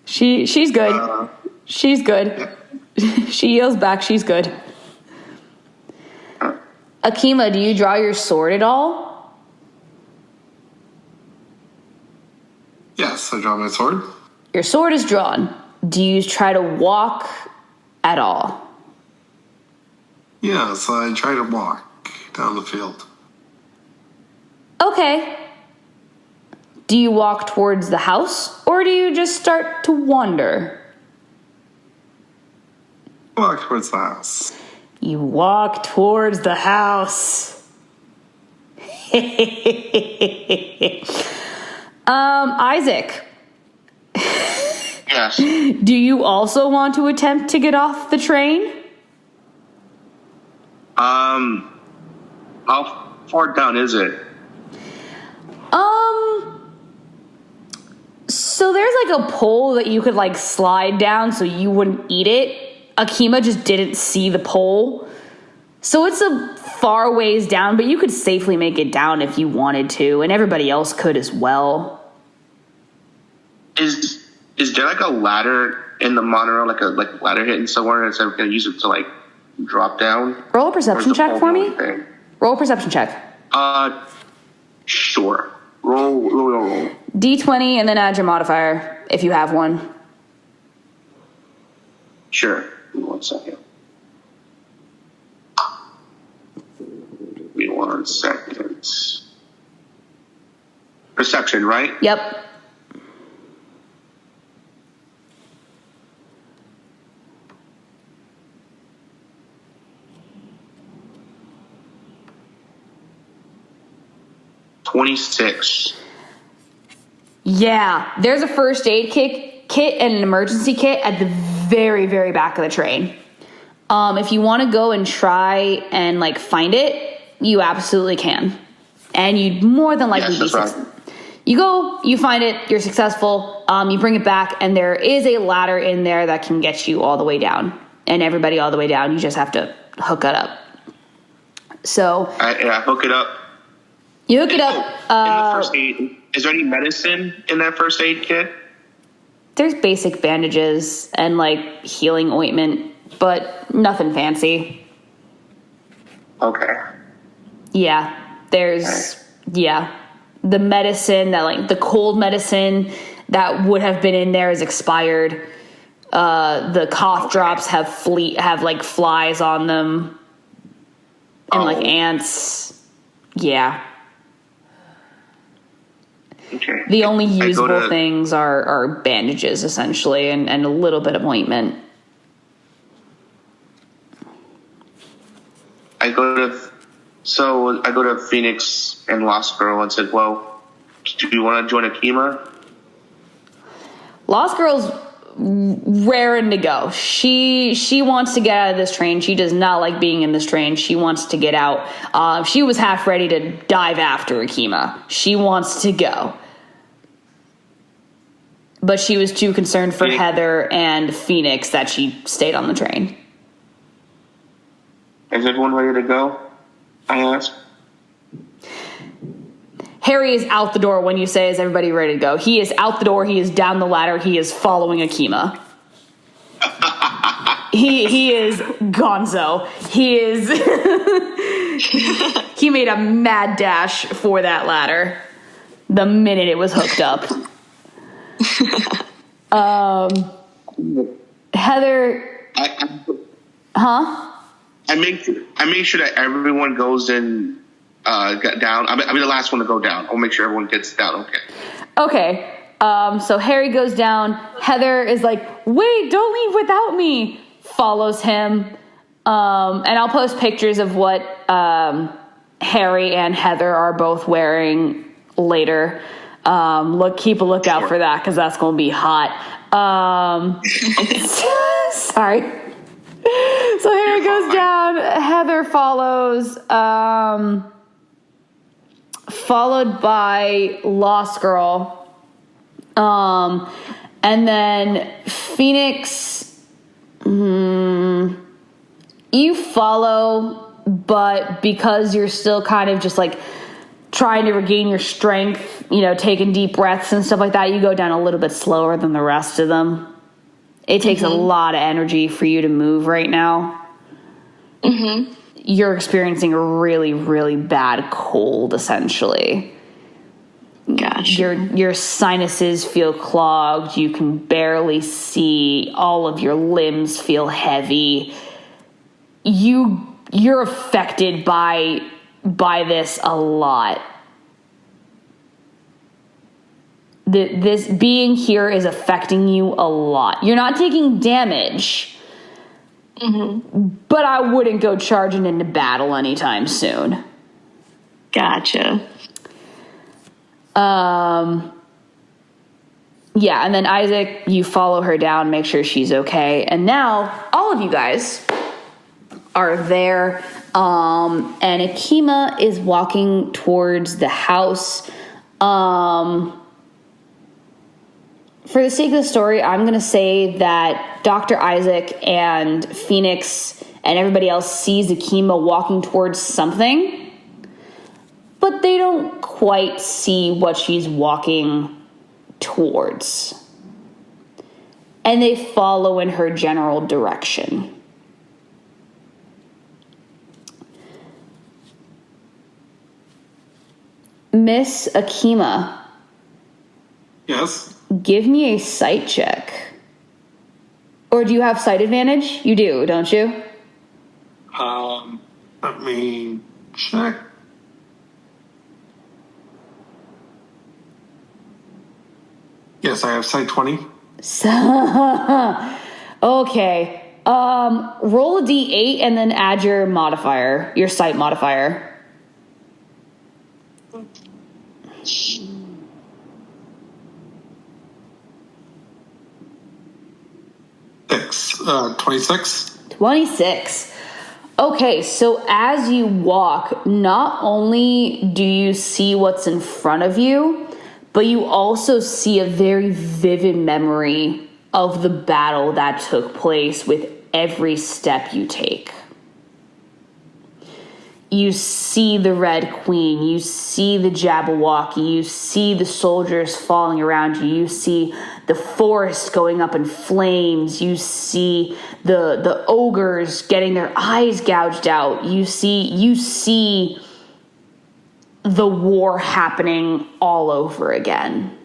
She's good. She's good. She yells back, she's good. Akima, do you draw your sword at all? Yes, I draw my sword. Your sword is drawn. Do you try to walk at all? Yes, I try to walk down the field. Okay. Do you walk towards the house, or do you just start to wander? Walk towards the house. You walk towards the house. Isaac. Yes. Do you also want to attempt to get off the train? How far down is it? So there's like a pole that you could like slide down so you wouldn't eat it. Akima just didn't see the pole. So it's a far ways down, but you could safely make it down if you wanted to, and everybody else could as well. Is there like a ladder in the monorail, like a ladder hidden somewhere, and so I'm gonna use it to like drop down? Roll a perception check for me. Roll a perception check. Sure. Roll. D20 and then add your modifier if you have one. Sure. Give me 1 second. Give me 1 second. Perception, right? Yep. $26. Yeah, there's a first aid kit and an emergency kit at the very, very back of the train. If you want to go and try and like find it, you absolutely can, and you'd more than likely be successful. Right. You go, you find it, you're successful. You bring it back, and there is a ladder in there that can get you all the way down, and everybody all the way down. You just have to hook it up. So I hook it up. You hook it up. In the first aid, is there any medicine in that first aid kit? There's basic bandages and like healing ointment, but nothing fancy. Okay. Yeah, the medicine that like the cold medicine that would have been in there is expired. The cough drops have like flies on them and like ants. Yeah. Okay. The only usable things are bandages, essentially, and a little bit of ointment. I go to Phoenix and Lost Girl and said, well, do you want to join Akima? Lost Girl's raring to go. She wants to get out of this train. She does not like being in this train. She wants to get out. She was half ready to dive after Akima. She wants to go. But she was too concerned for Heather and Phoenix that she stayed on the train. Is everyone ready to go? I asked. Harry is out the door when you say, is everybody ready to go? He is out the door. He is down the ladder. He is following Akima. He is gonzo. He is... He made a mad dash for that ladder the minute it was hooked up. Heather... Huh? I make sure that everyone goes in, get down. I mean, the last one to go down. I'll make sure everyone gets down. Okay. So Harry goes down. Heather is like, wait, don't leave without me. Follows him. And I'll post pictures of what Harry and Heather are both wearing later. Keep a lookout for that because that's going to be hot. Sorry. So Harry goes down. Heather follows. Followed by Lost Girl. And then Phoenix. You follow, but because you're still kind of just like trying to regain your strength, taking deep breaths and stuff like that, you go down a little bit slower than the rest of them. It takes a lot of energy for you to move right now. Mm-hmm. You're experiencing a really, really bad cold, essentially. Gotcha. Your sinuses feel clogged. You can barely see. All of your limbs feel heavy. You're affected by this a lot. This being here is affecting you a lot. You're not taking damage, but I wouldn't go charging into battle anytime soon. Gotcha. Yeah, and then Isaac, you follow her down, make sure she's okay. And now all of you guys are there. And Akima is walking towards the house. For the sake of the story, I'm going to say that Dr. Isaac and Phoenix and everybody else sees Akima walking towards something, but they don't quite see what she's walking towards. And they follow in her general direction. Miss Akima. Yes? Give me a sight check. Or do you have sight advantage? You do, don't you? Let me check. Yes, I have sight 20. Okay. Roll a d8 and then add your modifier, your sight modifier. 26. 26. Okay, so as you walk, not only do you see what's in front of you, but you also see a very vivid memory of the battle that took place with every step you take. You see the Red Queen, you see the Jabberwocky, you see the soldiers falling around you, you see the forest going up in flames, you see the ogres getting their eyes gouged out, you see the war happening all over again.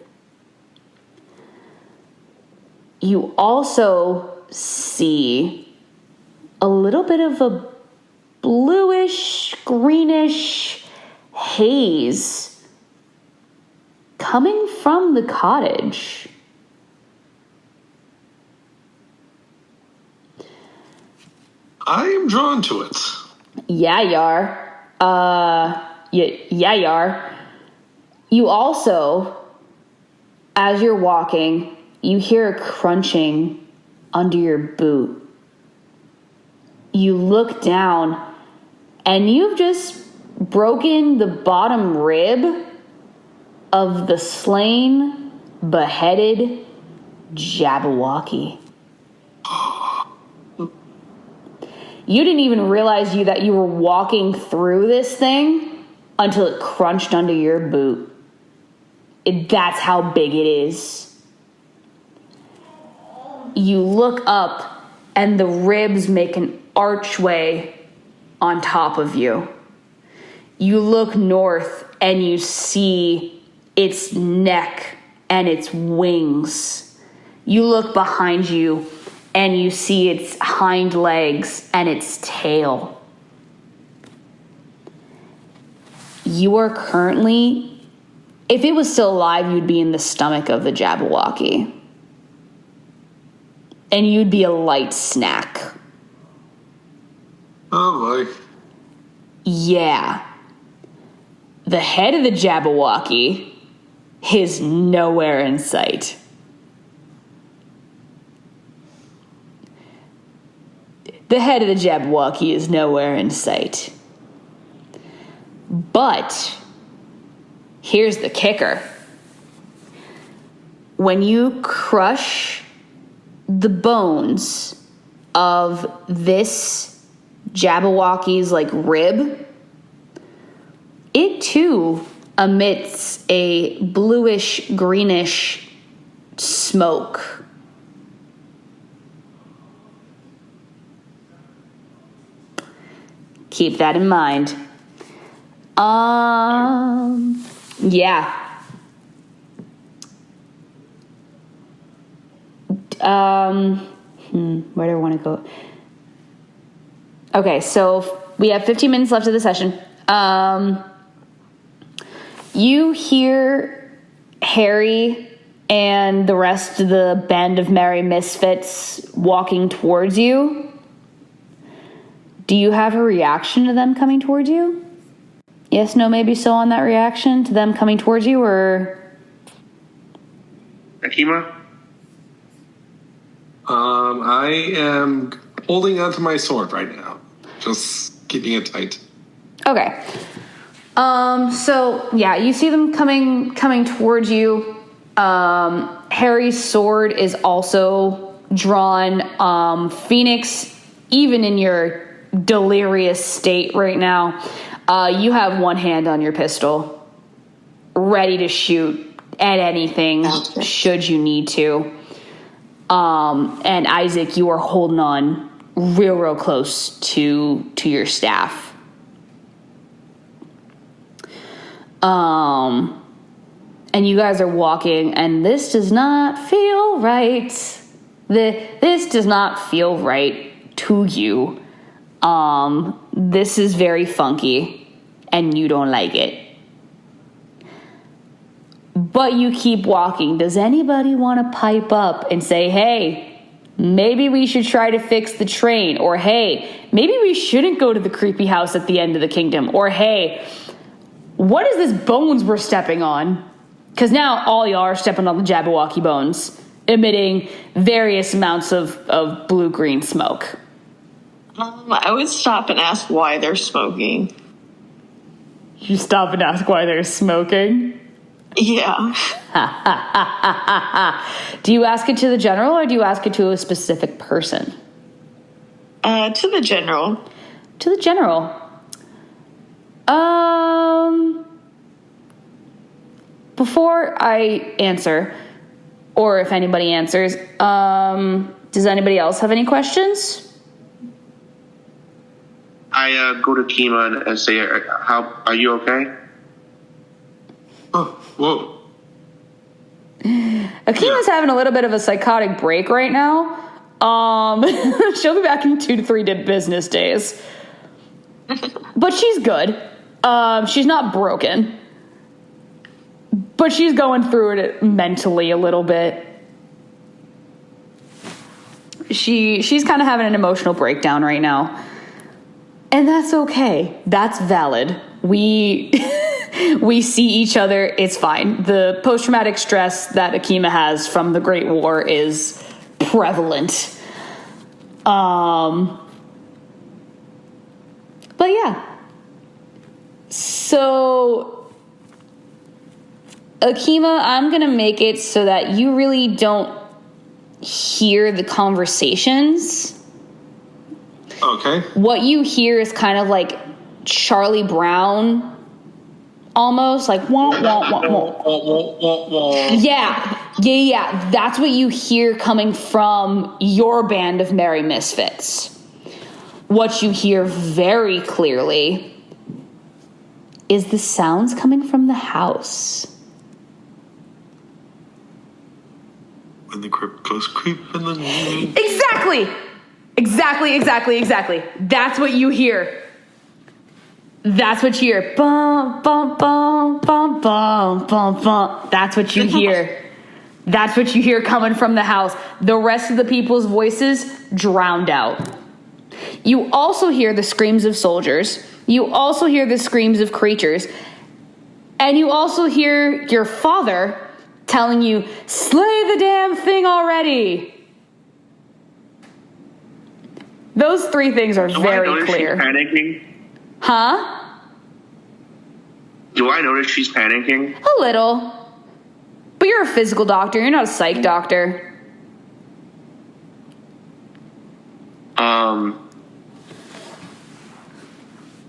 You also see a little bit of a bluish, greenish haze coming from the cottage. I am drawn to it. Yeah, you are. Yeah, you are. You also, as you're walking, you hear a crunching under your boot. You look down, and you've just broken the bottom rib of the slain, beheaded Jabberwocky. You didn't even realize that you were walking through this thing until it crunched under your boot. That's how big it is. You look up, and the ribs make an archway on top of you. You look north, and you see its neck and its wings. You look behind you, and you see its hind legs and its tail. you are currently, if it was still alive, you'd be in the stomach of the Jabberwocky. And you'd be a light snack. Oh boy. Yeah. The head of the Jabberwocky is nowhere in sight. The head of the Jabberwocky is nowhere in sight. But here's the kicker. When you crush the bones of this Jabberwocky's like rib, it too emits a bluish greenish smoke. Keep that in mind. Yeah. Where do I want to go? Okay, so we have 15 minutes left of the session. You hear Harry and the rest of the band of merry misfits walking towards you. Do you have a reaction to them coming towards you? Yes, no, maybe so on that reaction to them coming towards you, or? Akima? I am holding onto my sword right now. Just keeping it tight. Okay. So yeah, you see them coming towards you. Harry's sword is also drawn. Phoenix, even in your delirious state right now, you have one hand on your pistol, ready to shoot at anything should you need to. And Isaac, you are holding on real close to your staff. And you guys are walking, and this does not feel right. This does not feel right to you. This is very funky, and you don't like it. But you keep walking. Does anybody want to pipe up and say, hey, maybe we should try to fix the train? Or, hey, maybe we shouldn't go to the creepy house at the end of the kingdom? Or, hey, what is this bones we're stepping on? Because now all y'all are stepping on the Jabberwocky bones, emitting various amounts of blue-green smoke. I would stop and ask why they're smoking. You stop and ask why they're smoking? Yeah. Do you ask it to the general, or do you ask it to a specific person? To the general. To the general. Before I answer, or if anybody answers, does anybody else have any questions? I go to Kima and say, "How are you okay?" Oh, whoa. Akima's having a little bit of a psychotic break right now. She'll be back in 2 to 3 business days. But she's good. She's not broken. But she's going through it mentally a little bit. She's kind of having an emotional breakdown right now. And that's okay. That's valid. We see each other. It's fine. The post-traumatic stress that Akima has from the Great War is prevalent. But yeah. So, Akima, I'm going to make it so that you really don't hear the conversations. Okay. What you hear is kind of like Charlie Brown, almost like wah, wah, wah, wah. Yeah. That's what you hear coming from your band of merry misfits. What you hear very clearly is the sounds coming from the house. When the crypt goes creeping the night. Exactly. That's what you hear. That's what you hear. Bum, bum, bum, bum, bum, bum, bum. That's what you hear. That's what you hear coming from the house. The rest of the people's voices drowned out. You also hear the screams of soldiers. You also hear the screams of creatures. And you also hear your father telling you, slay the damn thing already. Those three things are very clear. She's panicking? Huh? Do I notice she's panicking? A little. But you're a physical doctor. You're not a psych doctor.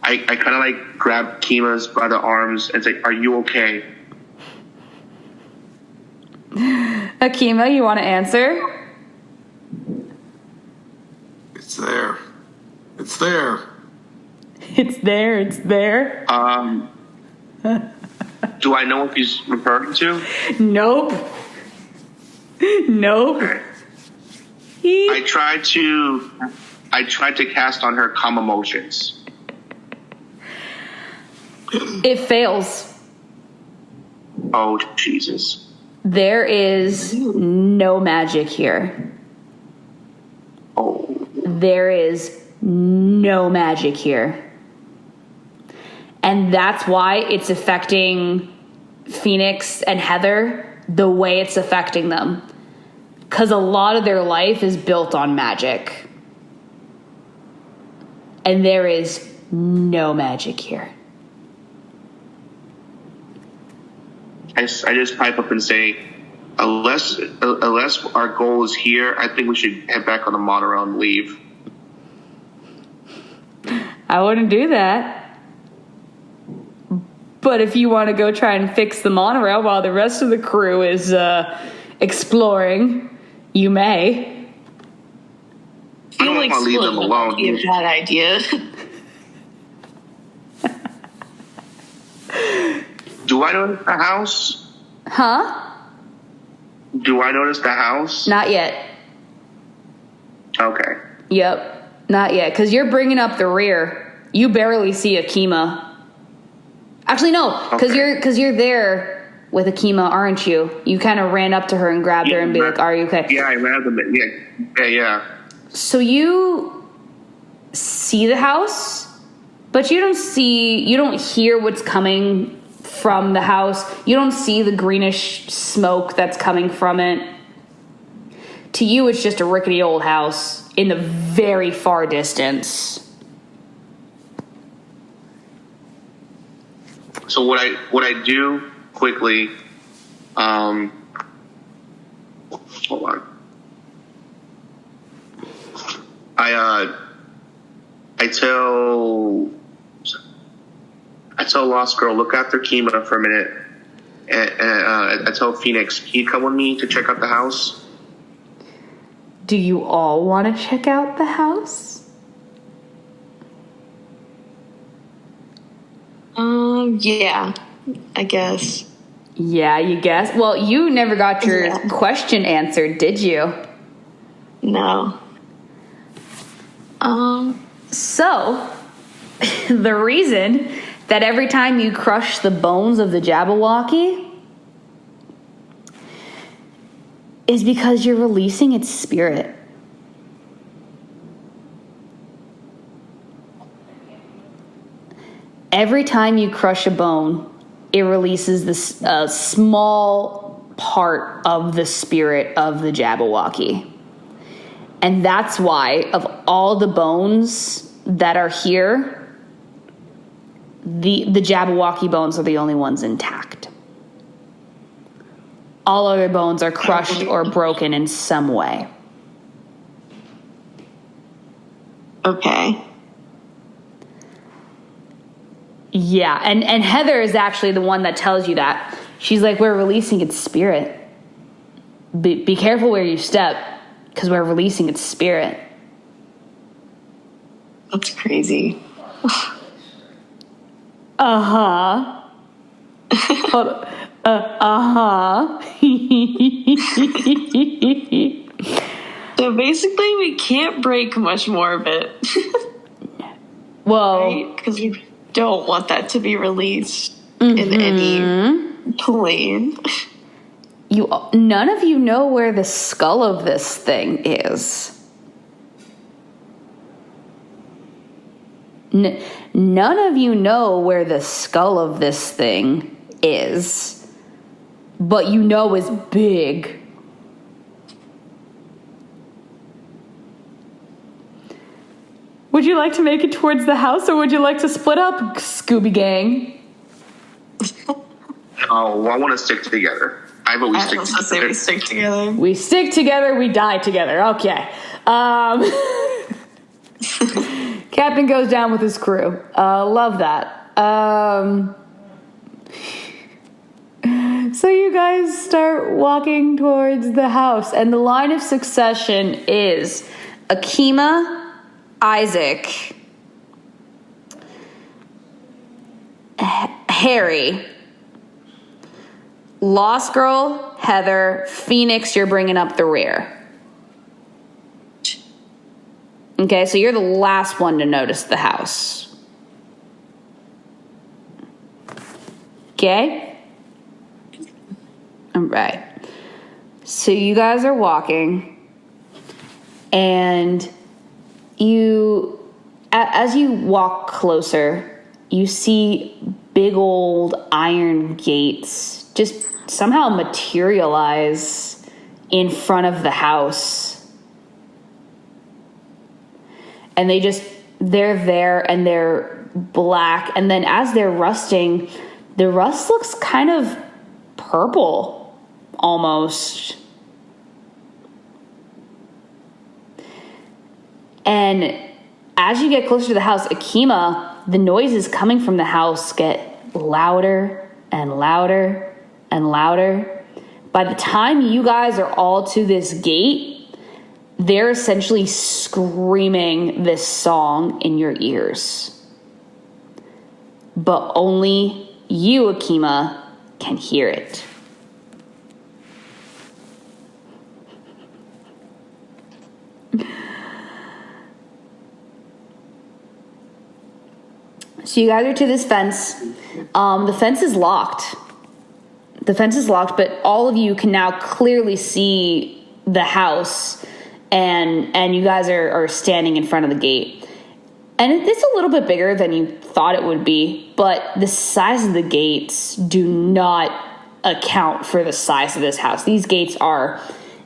I kind of like grab Kima's by the arms and say, "Are you okay?" Akima, you want to answer? It's there. It's there. It's there. It's there. Do I know what he's referring to? Nope. Nope. Okay. I tried to cast on her calm emotions. It fails. Oh, Jesus. There is no magic here. Oh. There is no magic here. And that's why it's affecting Phoenix and Heather the way it's affecting them. Because a lot of their life is built on magic. And there is no magic here. I just pipe up and say, unless our goal is here, I think we should head back on the monorail and leave. I wouldn't do that. But if you want to go try and fix the monorail while the rest of the crew is exploring, you may. I feel like I'll leave them alone. Would be a bad idea. Do I notice the house? Huh? Do I notice the house? Not yet. Okay. Yep. Not yet. Because you're bringing up the rear. You barely see Akima. Actually, no. Because you're there with Akima, aren't you? You kind of ran up to her and grabbed her and be like, "Are you okay?" Yeah, I ran them. Yeah. So you see the house, but you don't hear what's coming from the house. You don't see the greenish smoke that's coming from it. To you, it's just a rickety old house in the very far distance. So what I do quickly, hold on. I tell Lost Girl, look after Kima for a minute, and I tell Phoenix, can you come with me to check out the house? Do you all want to check out the house? Yeah, I guess. Yeah, you guess. Well, you never got your question answered, did you? No. So, the reason that every time you crush the bones of the Jabberwocky is because you're releasing its spirit. Every time you crush a bone, it releases this small part of the spirit of the Jabberwocky. And that's why, of all the bones that are here, the Jabberwocky bones are the only ones intact. All other bones are crushed or broken in some way. Okay. Yeah, and Heather is actually the one that tells you that. She's like, we're releasing its spirit. Be careful where you step, because we're releasing its spirit. That's crazy. Uh-huh. Uh-huh. So basically, we can't break much more of it. Well, right? Because don't want that to be released in any plane. None of you know where the skull of this thing is. None of you know where the skull of this thing is, but you know it's big. Would you like to make it towards the house, or would you like to split up, Scooby Gang? Oh, I want to stick together. I vote we stick together. We stick together. We stick together, we die together. Okay. Captain goes down with his crew. Love that. So you guys start walking towards the house, and the line of succession is Akima, Isaac, Harry, Lost Girl, Heather, Phoenix, you're bringing up the rear. Okay, so you're the last one to notice the house. Okay? All right. So you guys are walking, and as you walk closer, you see big old iron gates just somehow materialize in front of the house. And they're there, and they're black. And then as they're rusting, the rust looks kind of purple, almost. And as you get closer to the house, Akima, the noises coming from the house get louder and louder and louder. By the time you guys are all to this gate, they're essentially screaming this song in your ears. But only you, Akima, can hear it. So you guys are to this fence. The fence is locked. But all of you can now clearly see the house, and you guys are standing in front of the gate. And it's a little bit bigger than you thought it would be, but the size of the gates do not account for the size of this house. These gates are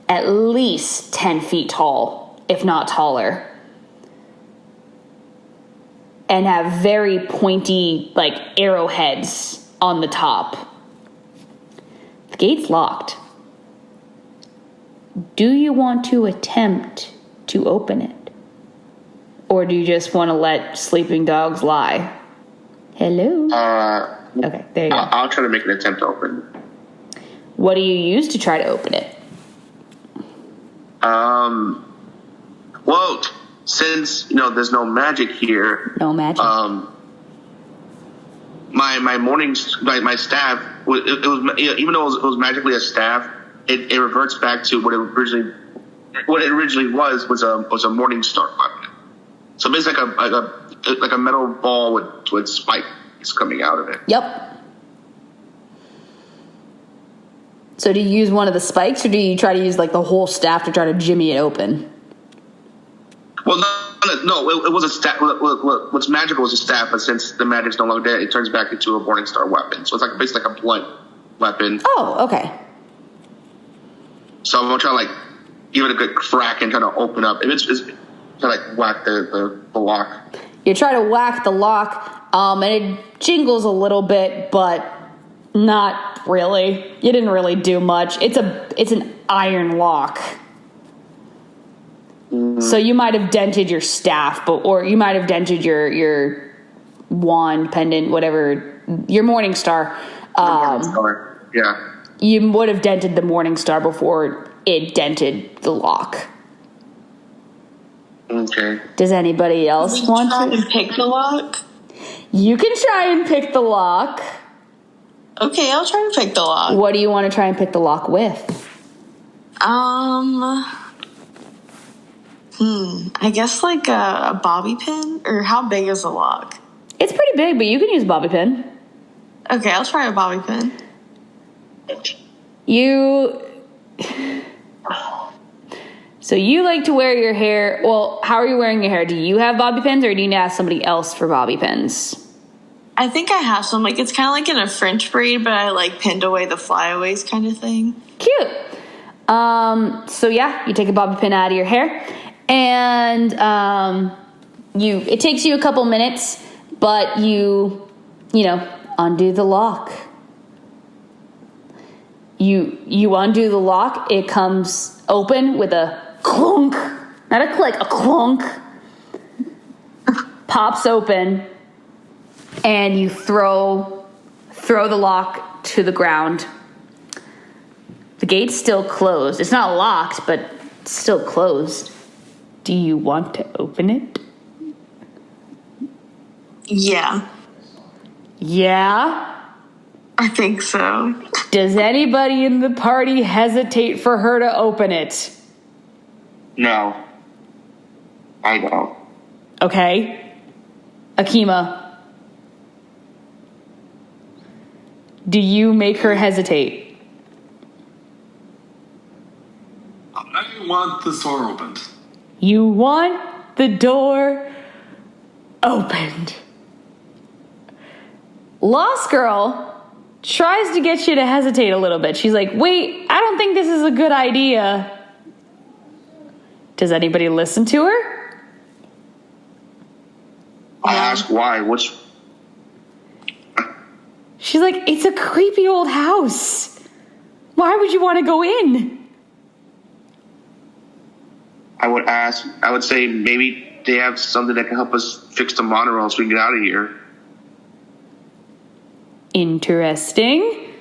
at least 10 feet tall, if not taller, and have very pointy, like, arrowheads on the top. The gate's locked. Do you want to attempt to open it? Or do you just want to let sleeping dogs lie? Hello? Okay, there you go. I'll try to make an attempt to open. What do you use to try to open it? Well, since, there's no magic here. No magic. My staff, it was even though it was magically a staff, it reverts back to what it originally was a morning star weapon. So basically like a metal ball with spikes coming out of it. Yep. So do you use one of the spikes, or do you try to use like the whole staff to try to jimmy it open? Well, no, it was a staff. What's magical is a staff, but since the magic's no longer there, it turns back into a morning star weapon. So it's like basically like a blunt weapon. Oh, okay. So I'm gonna try to give it a good crack and try to open up. If it's try to whack the lock. You try to whack the lock, and it jingles a little bit, but not really. You didn't really do much. It's an iron lock. So you might have dented your staff, or you might have dented your wand, pendant, whatever, your morning star. Yeah. You would have dented the morning star before it dented the lock. Okay. Does anybody else want to pick the lock? You can try and pick the lock. Okay, I'll try and pick the lock. What do you want to try and pick the lock with? I guess like a bobby pin, or how big is the lock? It's pretty big, but you can use a bobby pin. Okay, I'll try a bobby pin. So you like to wear your hair. Well, how are you wearing your hair? Do you have bobby pins, or do you need to ask somebody else for bobby pins? I think I have some. Like, it's kind of like in a French braid, but I like pinned away the flyaways kind of thing. Cute. So yeah, you take a bobby pin out of your hair, and it takes you a couple minutes, but you undo the lock. You undo the lock. It comes open with a clunk, not a click, a clunk. Pops open, and you throw the lock to the ground. The gate's still closed. It's not locked, but it's still closed. Do you want to open it? Yeah. Yeah? I think so. Does anybody in the party hesitate for her to open it? No. I don't. Okay. Akima. Do you make her hesitate? I want this door opened. You want the door opened. Lost Girl tries to get you to hesitate a little bit. She's like, wait, I don't think this is a good idea. Does anybody listen to her? I ask why. She's like, it's a creepy old house. Why would you want to go in? I would say maybe they have something that can help us fix the monorail so we can get out of here. Interesting.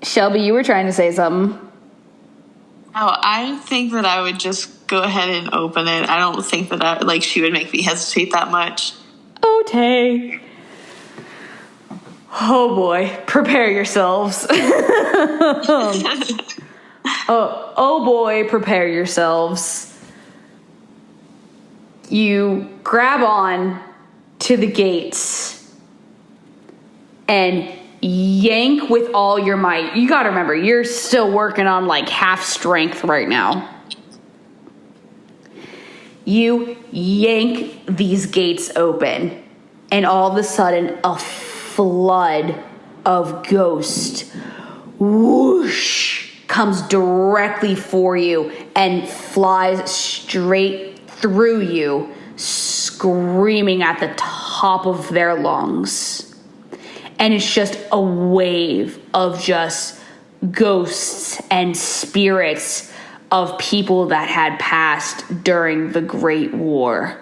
Shelby, you were trying to say something. Oh, I think that I would just go ahead and open it. I don't think that she would make me hesitate that much. Okay. Oh boy, prepare yourselves. Oh boy, prepare yourselves. You grab on to the gates and yank with all your might. You gotta remember, you're still working on like half strength right now. You yank these gates open, and all of a sudden, a flood of ghost whoosh comes directly for you and flies straight through you, screaming at the top of their lungs. And it's just a wave of just ghosts and spirits of people that had passed during the Great War.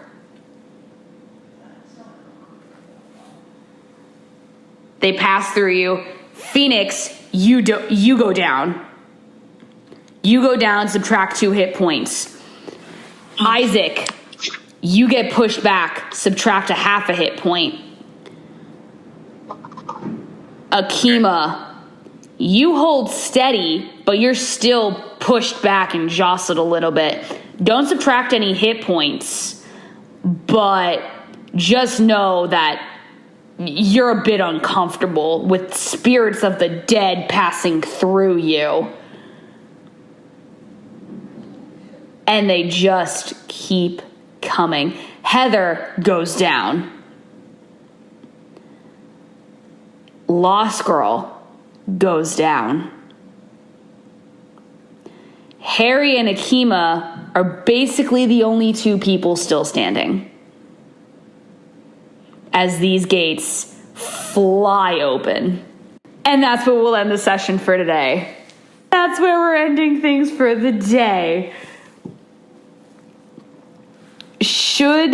They pass through you. Phoenix, you go down. You go down, subtract 2 hit points. Isaac, you get pushed back, subtract a half a hit point. Akima, you hold steady, but you're still pushed back and jostled a little bit. Don't subtract any hit points, but just know that you're a bit uncomfortable with spirits of the dead passing through you. And they just keep coming. Heather goes down. Lost Girl goes down. Harry and Akima are basically the only 2 people still standing as these gates fly open. And that's where we'll end the session for today. That's where we're ending things for the day. Should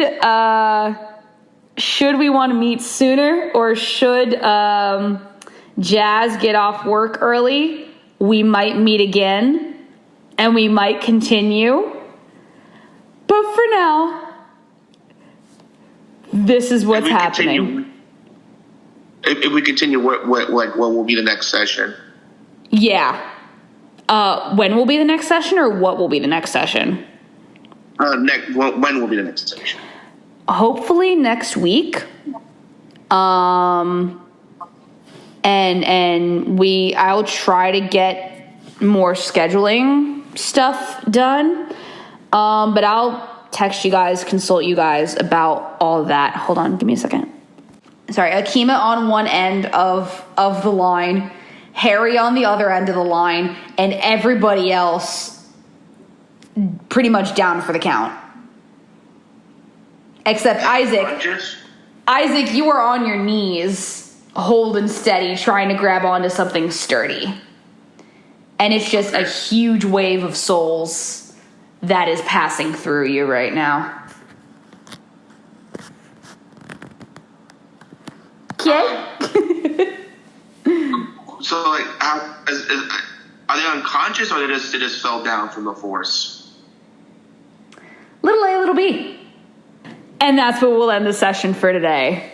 we want to meet sooner, or should Jazz get off work early? We might meet again, and we might continue. But for now, this is what's happening. If we continue, what will be the next session? Yeah. When will be the next session, or what will be the next session? When will be the next session? hopefully next week. And I'll try to get more scheduling stuff done. But I'll text you guys, consult you guys about all of that. Hold on, give me a second. Sorry, Akima on one end of the line, Harry on the other end of the line, and everybody else pretty much down for the count. Except Isaac. Isaac, you are on your knees, holding steady, trying to grab onto something sturdy. And it's just a huge wave of souls that is passing through you right now. Okay. So, like, are they unconscious, or they just fell down from the force? Little A, little B. And that's what we'll end the session for today.